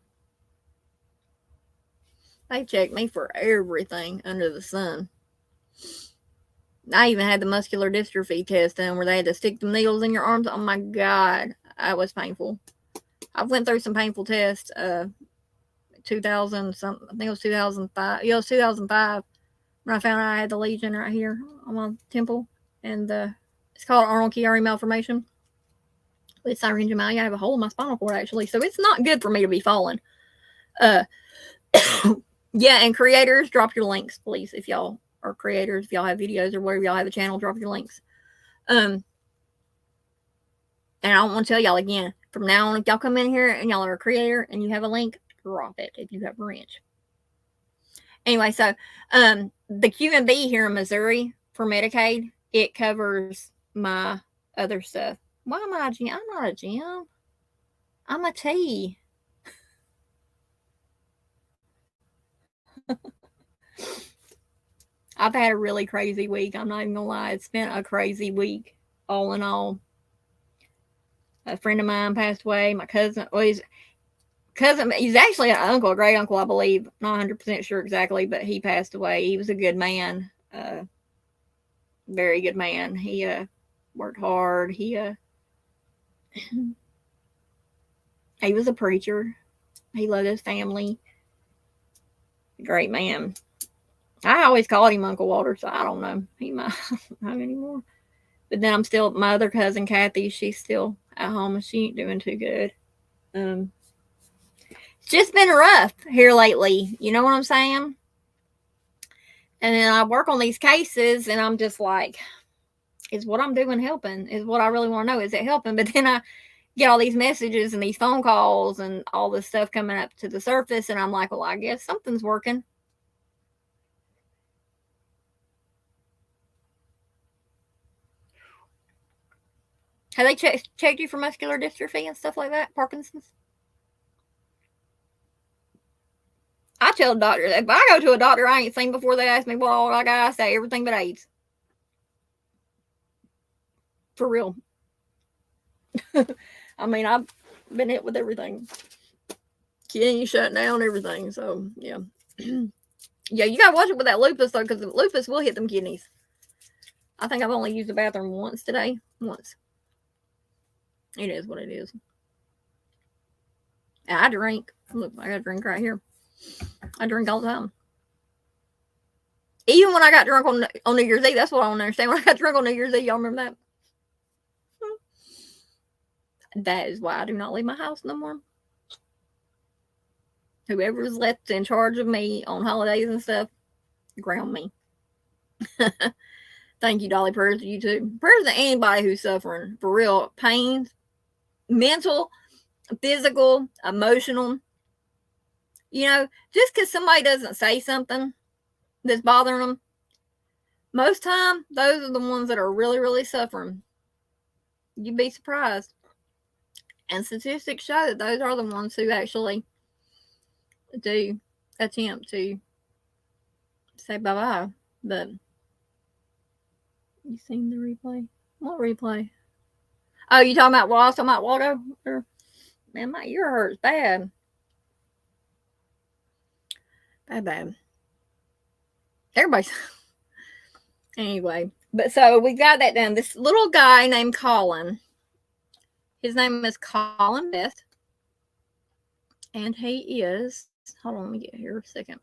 They checked me for everything under the sun. I even had the muscular dystrophy test done where they had to stick the needles in your arms. Oh my God, that was painful. I went through some painful tests. 2000 something. I think it was 2005. Yeah, it was 2005 when I found out I had the lesion right here on my temple, and it's called Arnold Chiari malformation. It's syringomyelia. I have a hole in my spinal cord actually, so it's not good for me to be falling. Yeah, and creators, drop your links, please, if y'all are creators. If y'all have videos or whatever, y'all have a channel, drop your links. And I don't want to tell y'all again. From now on, if y'all come in here and y'all are a creator and you have a link, drop it if you have a wrench. Anyway, so the QMB here in Missouri for Medicaid, it covers my other stuff. Why am I a Jim? I'm not a Jim. I'm a T. I've had a really crazy week. I'm not even gonna lie. It's been a crazy week, all in all. A friend of mine passed away. My cousin, well, he's actually an uncle, a great uncle, I believe. Not 100% sure exactly, but he passed away. He was a good man, very good man. He worked hard. He was a preacher. He loved his family. Great man. I always called him Uncle Walter, so I don't know. He might not have anymore. But then my other cousin, Kathy, she's still at home and she ain't doing too good. It's just been rough here lately. You know what I'm saying? And then I work on these cases and I'm just like, is what I'm doing helping? Is what I really want to know. Is it helping? But then I get all these messages and these phone calls and all this stuff coming up to the surface. And I'm like, well, I guess something's working. Have they checked you for muscular dystrophy and stuff like that? Parkinson's? I tell the doctor that if I go to a doctor I ain't seen before, they ask me what all I got, I say everything but AIDS. For real. I mean, I've been hit with everything. Kidney shut down, everything. So, yeah. Yeah, you got to watch it with that lupus, though, because lupus will hit them kidneys. I think I've only used the bathroom once today. Once. It is what it is. And I drink. Look, I got a drink right here. I drink all the time. Even when I got drunk on New Year's Eve, that's what I don't understand. When I got drunk on New Year's Eve, y'all remember that? That is why I do not leave my house no more. Whoever's left in charge of me on holidays and stuff, ground me. Thank you, Dolly. Prayers to you too. Prayers to anybody who's suffering for real pain, mental, physical, emotional. You know, just because somebody doesn't say something that's bothering them, most time those are the ones that are really, really suffering. You'd be surprised. And statistics show that those are the ones who actually do attempt to say bye-bye. But you seen the replay? What replay? Oh, you talking about Waldo? Talking about Waldo? Man, my ear hurts bad. Bad. Everybody's anyway. But so we got that done. This little guy named Colin. His name is Colin Beth. And he is, hold on, let me get here a second.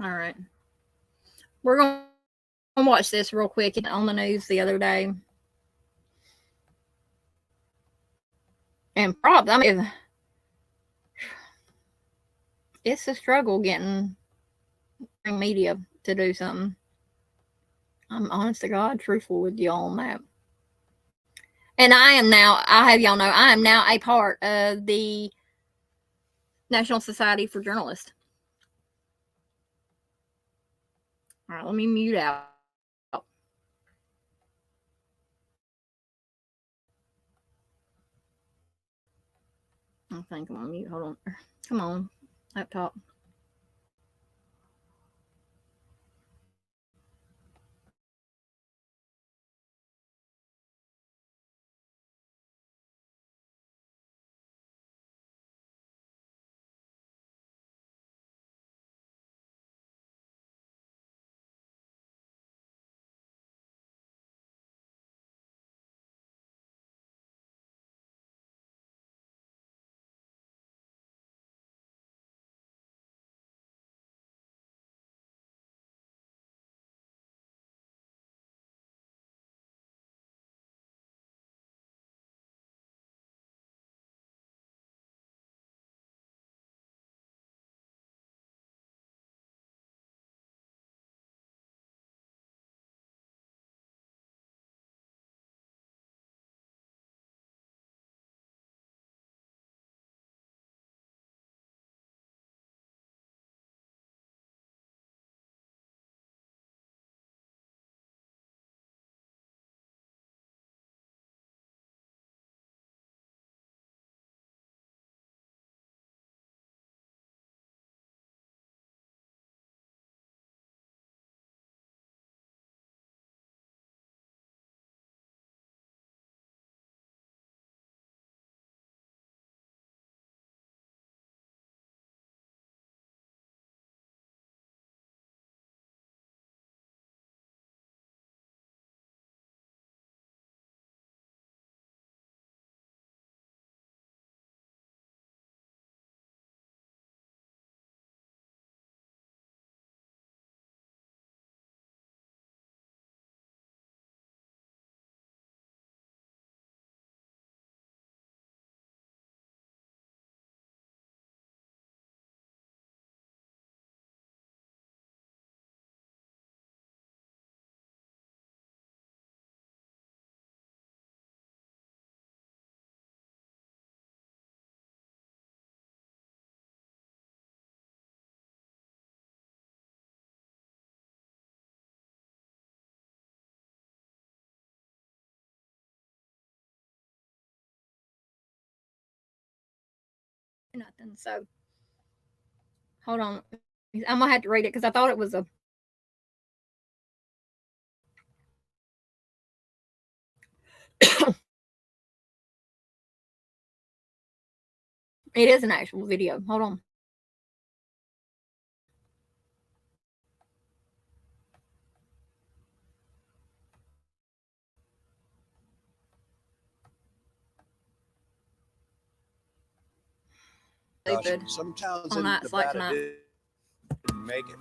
All right. We're going to watch this real quick on the news the other day. And props, I mean, it's a struggle getting media to do something. I'm honest to God, truthful with y'all on that. And I have y'all know, I am now a part of the National Society for Journalists. All right, let me mute out. I think I'm on mute. Hold on. Come on, laptop. nothing. So hold on. I'm gonna have to read it because I thought it was a it is an actual video. Hold on. Some towns on in that Slack Nevada tonight. didn't make it.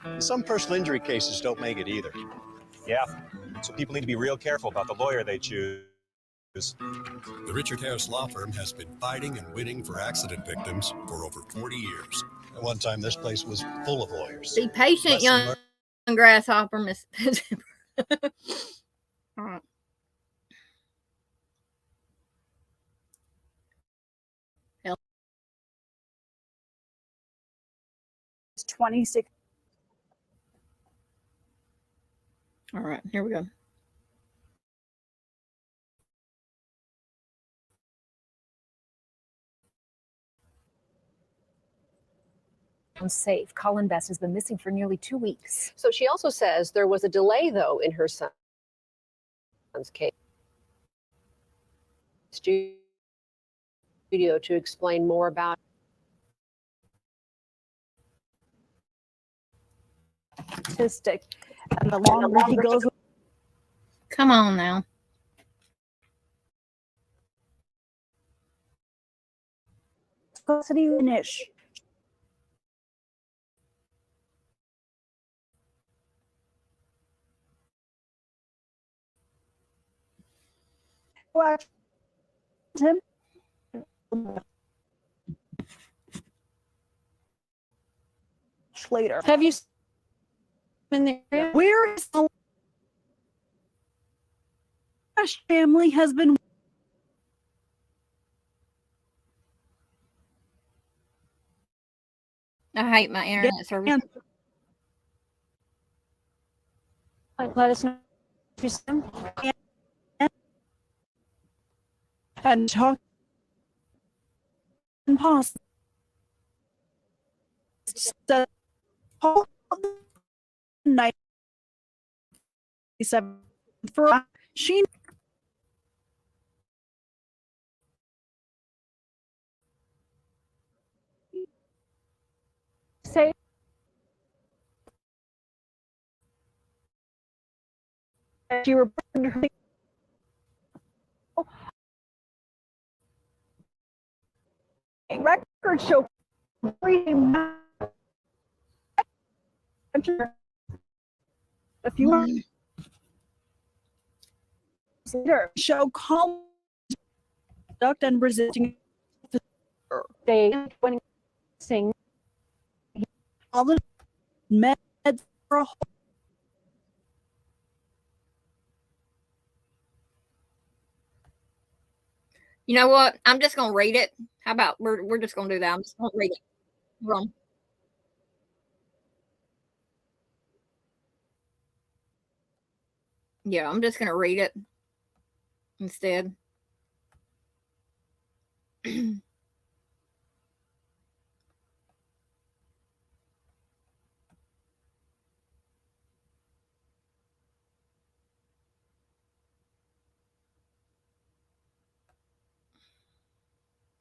And some personal injury cases don't make it either. Yeah, so people need to be real careful about the lawyer they choose. The Richard Harris Law Firm has been fighting and winning for accident victims for over 40 years. At one time, this place was full of lawyers. Be patient, Lesson young grasshopper, Miss. All right. It's 26. All right, here we go. Unsafe. Colin Best has been missing for nearly 2 weeks. So she also says there was a delay, though, in her son's case. Studio to explain more about Statistic, and the longer he goes, Come on now. custody finish. Watch him. Later. Have you been the area? Where is the family has been? I hate my internet service. Let us know if you see them. And talk impossible. Night 7 for she Say she reported her records show a few months later show calm conduct and resisting they when sing all the meds for a whole. You know what? I'm just gonna read it. How about we're just gonna do that? I'm just gonna read it. Wrong. Yeah, I'm just gonna read it instead.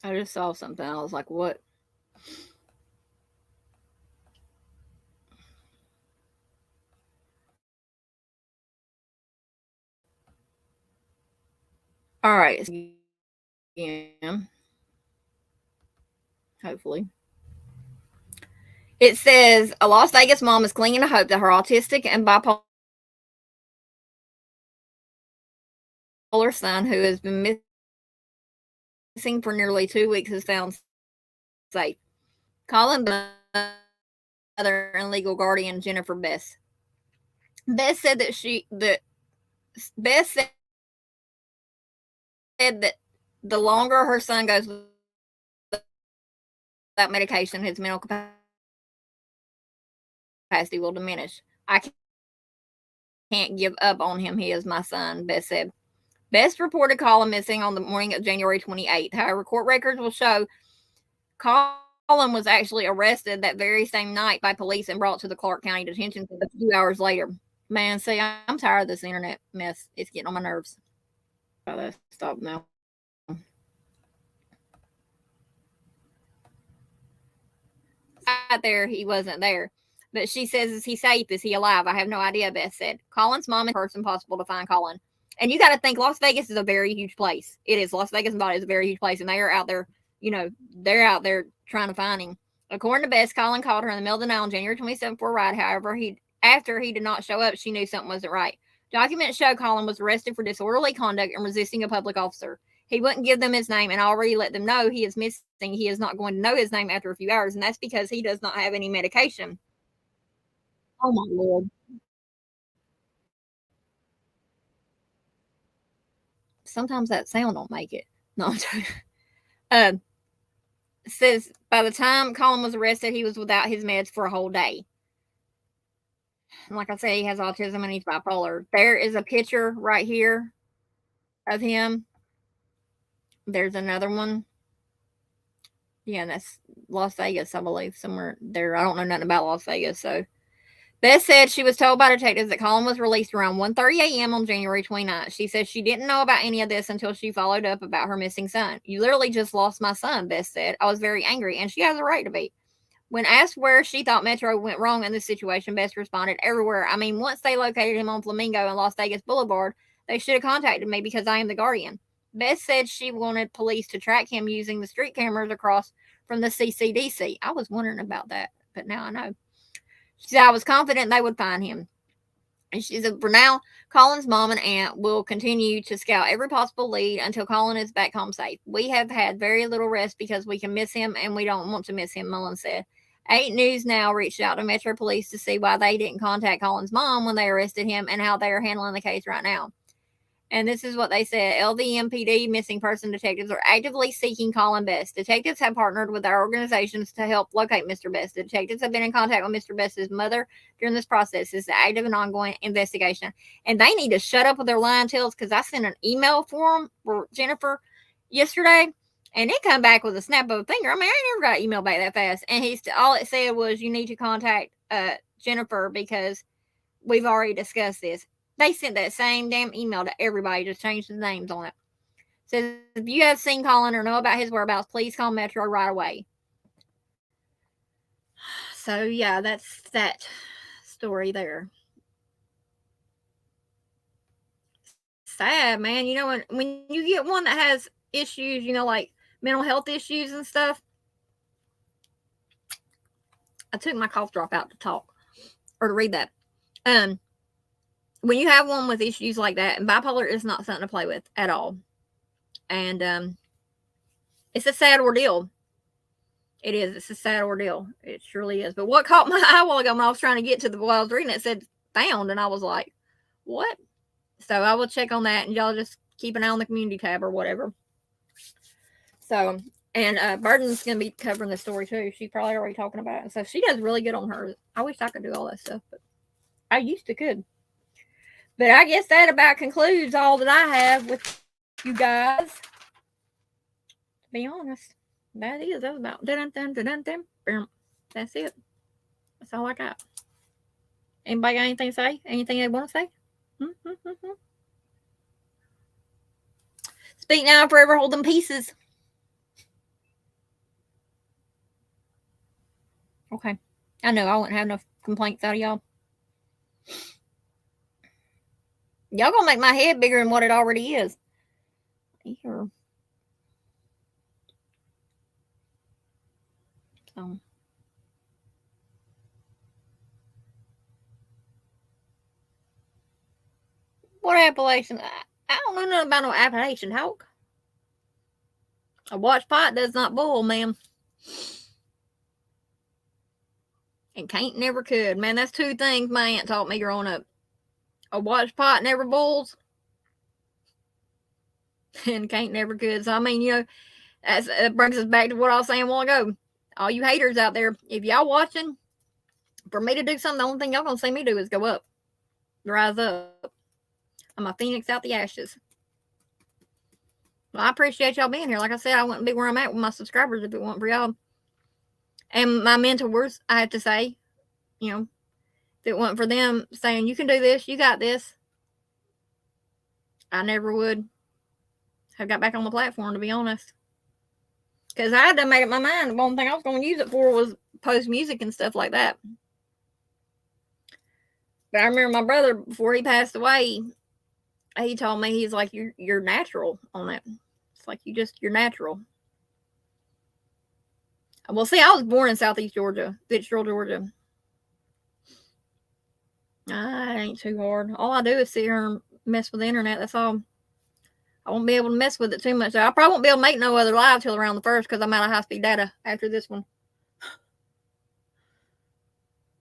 I just saw something. I was like, what? All right. Yeah. Hopefully. It says a Las Vegas mom is clinging to hope that her autistic and bipolar son, who has been missing for nearly 2 weeks, is found safe. Colin, mother and legal guardian Jennifer Bess. Bess said that Bess said that the longer her son goes without medication, his mental capacity will diminish. I can't give up on him. He is my son, Bess said. Bess reported Colin missing on the morning of January 28th. However, court records will show Colin was actually arrested that very same night by police and brought to the Clark County Detention Center a few hours later. Man, see, I'm tired of this internet mess. It's getting on my nerves. Let's stop now. Out there, he wasn't there. But she says, is he safe? Is he alive? I have no idea, Beth said. Colin's mom and person possible to find Colin. And you got to think Las Vegas is a very huge place. It is. Las Vegas, Nevada is a very huge place. And they are out there, they're out there trying to find him. According to Beth, Colin called her in the middle of the night on January 27th for a ride. However, after he did not show up, she knew something wasn't right. Documents show Colin was arrested for disorderly conduct and resisting a public officer. He wouldn't give them his name and already let them know he is missing. He is not going to know his name after a few hours, and that's because he does not have any medication. Oh, my Lord. Sometimes that sound don't make it. No, I'm says by the time Colin was arrested, he was without his meds for a whole day. And like I say, he has autism and he's bipolar. There is a picture right here of him. There's another one. Yeah, that's Las Vegas, I believe, somewhere there. I don't know nothing about Las Vegas, so. Beth said she was told by detectives that Colin was released around 1:30 a.m. on January 29th. She said she didn't know about any of this until she followed up about her missing son. You literally just lost my son, Beth said. I was very angry, and she has a right to be. When asked where she thought Metro went wrong in this situation, Beth responded, everywhere. I mean, once they located him on Flamingo and Las Vegas Boulevard, they should have contacted me because I am the guardian. Beth said she wanted police to track him using the street cameras across from the CCDC. I was wondering about that, but now I know. She said, I was confident they would find him. And she said, for now, Colin's mom and aunt will continue to scout every possible lead until Colin is back home safe. We have had very little rest because we can miss him and we don't want to miss him, Mullen said. 8 News Now reached out to Metro Police to see why they didn't contact Colin's mom when they arrested him and how they are handling the case right now. And this is what they said. LVMPD missing person detectives are actively seeking Colin Best. Detectives have partnered with our organizations to help locate Mr. Best. The detectives have been in contact with Mr. Best's mother during this process. It's an active and ongoing investigation. And they need to shut up with their lying tales because I sent an email for Jennifer yesterday, and it come back with a snap of a finger. I mean, I never got an email back that fast. And all it said was, you need to contact Jennifer because we've already discussed this. They sent that same damn email to everybody, just changed the names on it. Says, if you have seen Colin or know about his whereabouts, please call Metro right away. So, yeah, that's that story there. Sad, man. You know, when you get one that has issues, like mental health issues and stuff. I took my cough drop out to talk or to read that. When you have one with issues like that, and bipolar is not something to play with at all. And it's a sad ordeal. It is. It's a sad ordeal. It surely is. But what caught my eye a while ago when I was trying to get to what I was reading, it said found, and I was like, what? So I will check on that, and y'all just keep an eye on the community tab or whatever. So, and Burden's going to be covering the story too. She's probably already talking about it. So she does really good on hers. I wish I could do all that stuff, but I used to could. But I guess that about concludes all that I have with you guys. To be honest, that's about that's it. That's all I got. Anybody got anything to say? Anything they want to say? Speak now, forever hold them pieces. Okay. I know I wouldn't have no complaints out of y'all. Y'all gonna make my head bigger than what it already is. Here. So. What Appalachian? I don't know nothing about no Appalachian talk. A watch pot does not boil, ma'am. And can't never could. Man, that's 2 things my aunt taught me growing up. A watch pot never boils. And can't never could. So, I mean, that brings us back to what I was saying a while ago. All you haters out there, if y'all watching, for me to do something, the only thing y'all gonna see me do is go up. Rise up. I'm a phoenix out the ashes. Well, I appreciate y'all being here. Like I said, I wouldn't be where I'm at with my subscribers if it weren't for y'all. And my mentors, I have to say, you know, if it wasn't for them saying, you can do this, you got this, I never would have got back on the platform, to be honest. Because I had to make up my mind. The one thing I was going to use it for was post music and stuff like that. But I remember my brother, before he passed away, he told me, he's like, you're natural on it. It's like, you're natural. Well, see, I was born in Southeast Georgia, Fitzgerald, Georgia. It ain't too hard. All I do is sit here and mess with the internet. That's all. I won't be able to mess with it too much. I probably won't be able to make no other live till around the 1st because I'm out of high-speed data after this one.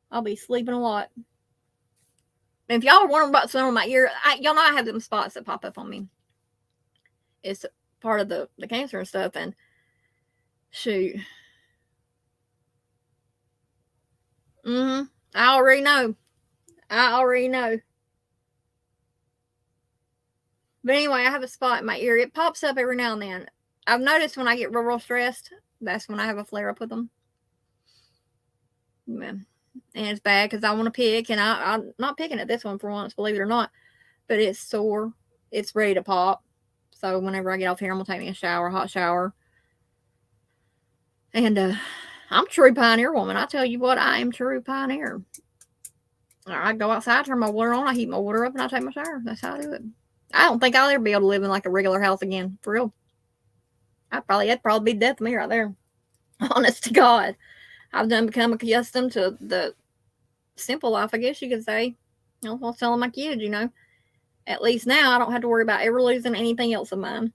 I'll be sleeping a lot. And if y'all are wondering about some of my ear, y'all know I have them spots that pop up on me. It's part of the cancer and stuff. And shoot. I already know. But anyway, I have a spot in my ear. It pops up every now and then. I've noticed when I get real stressed, that's when I have a flare up with them. Yeah. And it's bad because I want to pick, and I'm not picking at this one for once, believe it or not. But it's sore. It's ready to pop. So whenever I get off here, I'm going to take me a shower, hot shower. And I'm a true pioneer woman. I tell you what, I am true pioneer. I go outside, turn my water on, I heat my water up, and I take my shower. That's how I do it. I don't think I'll ever be able to live in like a regular house again, for real. That'd probably be death to me right there. Honest to God. I've become accustomed to the simple life, I guess you could say. I was telling my kids, you know. At least now I don't have to worry about ever losing anything else of mine.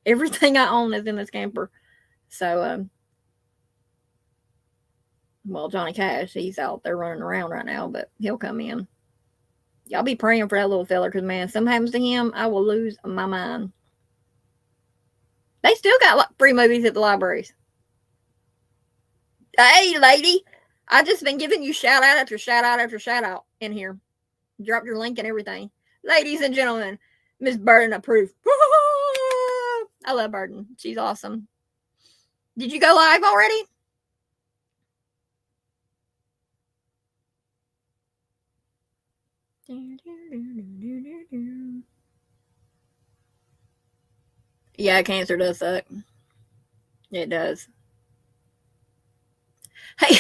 Everything I own is in this camper. So, well, Johnny Cash, he's out there running around right now, but he'll come in. Y'all be praying for that little fella, because, man, if something happens to him, I will lose my mind. They still got free movies at the libraries. Hey, lady, I just been giving you shout out after shout out after shout out in here. Dropped your link and everything. Ladies and gentlemen, Miss Burden approved. I love Burden. She's awesome. Did you go live already? Yeah, cancer does suck. It does. Hey,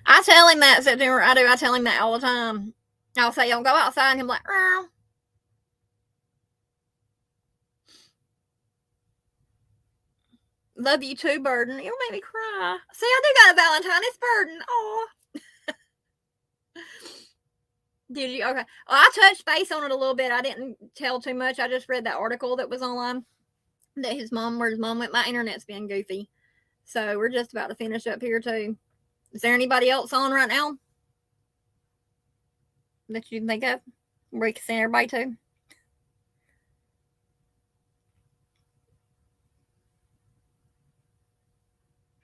I tell him that, September. I tell him that all the time. I'll say, I'll go outside, and he'll be like, oh. Love you too, Burden. You'll make me cry. See, I do got a Valentine. It's Burden. Oh. Did you? Okay. Well, I touched base on it a little bit. I didn't tell too much. I just read that article that was online that where his mom went. My internet's being goofy. So we're just about to finish up here too. Is there anybody else on right now that you can think of? Where you can send everybody to?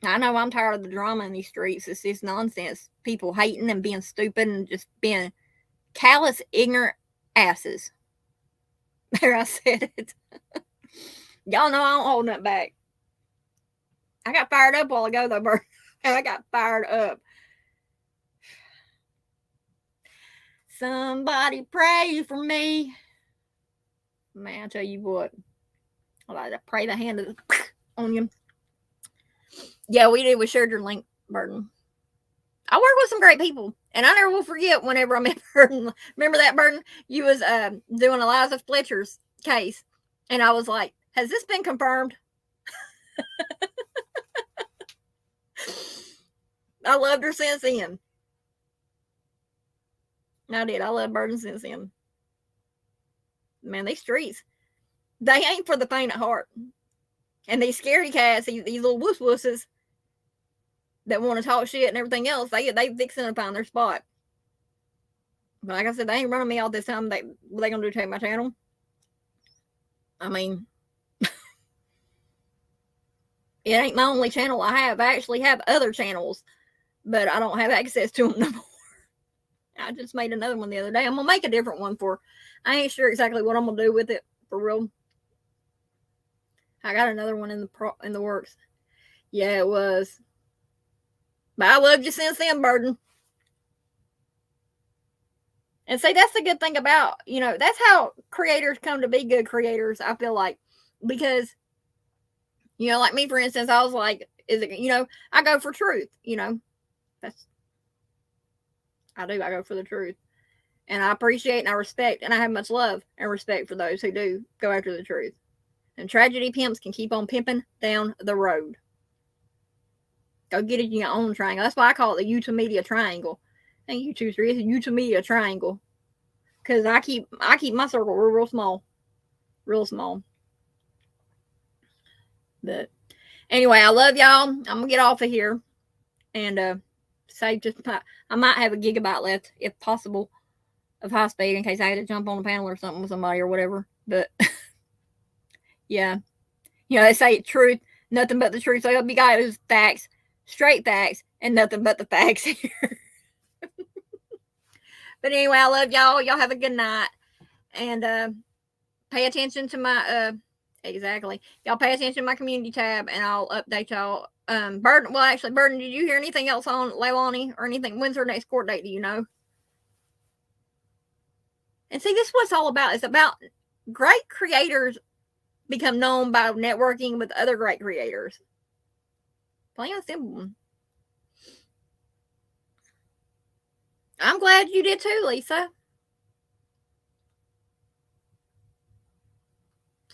I know I'm tired of the drama in these streets. It's just nonsense. People hating and being stupid and just being callous, ignorant asses. There, I said it. Y'all know I don't hold nothing back. I got fired up a while ago, though, Bert. And I got fired up. Somebody pray for me. Man, I tell you what. I like to pray the hand of on you. Yeah, we did. We shared your link, Burton. I work with some great people. And I never will forget whenever I met Burton. Remember that, Burton? You was doing Eliza Fletcher's case. And I was like, has this been confirmed? I loved her since then. I did. I love Burton since then. Man, these streets, they ain't for the faint of heart. And these scary cats, these little wuss-wusses that want to talk shit and everything else, they fixing to find their spot. But like I said, they ain't running me all this time. What they gonna do, take my channel? I mean, it ain't my only channel I have. I actually have other channels, but I don't have access to them no more. I just made another one the other day. I'm gonna make a different one I ain't sure exactly what I'm gonna do with it for real. I got another one in the works. Yeah, it was. But I loved you since then, Burden. And see, that's the good thing about, that's how creators come to be good creators, I feel like. Because, like me, for instance, I was like, I go for truth, I go for the truth. And I appreciate and I respect, and I have much love and respect for those who do go after the truth. And tragedy pimps can keep on pimping down the road. Go get it in your own triangle. That's why I call it the YouTube media triangle. Thank you, 2-3. It's a YouTube media triangle. Because I keep my circle real small. Real small. But anyway, I love y'all. I'm going to get off of here. And save just, I might have a gigabyte left, if possible, of high speed in case I had to jump on a panel or something with somebody or whatever. But yeah. They say truth, nothing but the truth. So it'll be guys facts, straight facts, and nothing but the facts here. But anyway, I love y'all. Y'all have a good night. And pay attention to my exactly. Y'all pay attention to my community tab and I'll update y'all. Burden, did you hear anything else on Leilani or anything? When's her next court date, do you know? And see, this is what it's all about. It's about great creators become known by networking with other great creators. Plain and simple. I'm glad you did too, Lisa.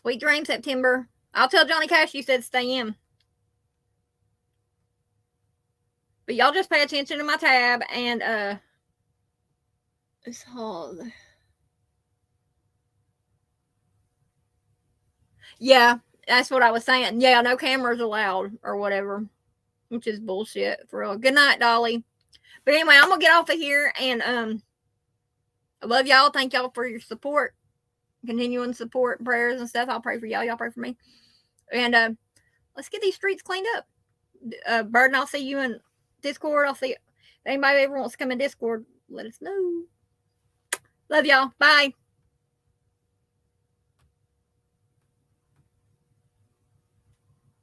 Sweet dreams, September. I'll tell Johnny Cash you said stay in. But y'all just pay attention to my tab and it's all. Yeah, that's what I was saying. Yeah, no cameras allowed or whatever, which is bullshit for real. Good night, Dolly. But anyway, I'm gonna get off of here and I love y'all. Thank y'all for your support, continuing support, prayers and stuff. I'll pray for y'all. Y'all pray for me. And let's get these streets cleaned up. Burden, I'll see you in Discord. I'll see you. If anybody ever wants to come in Discord, let us know. Love y'all. Bye.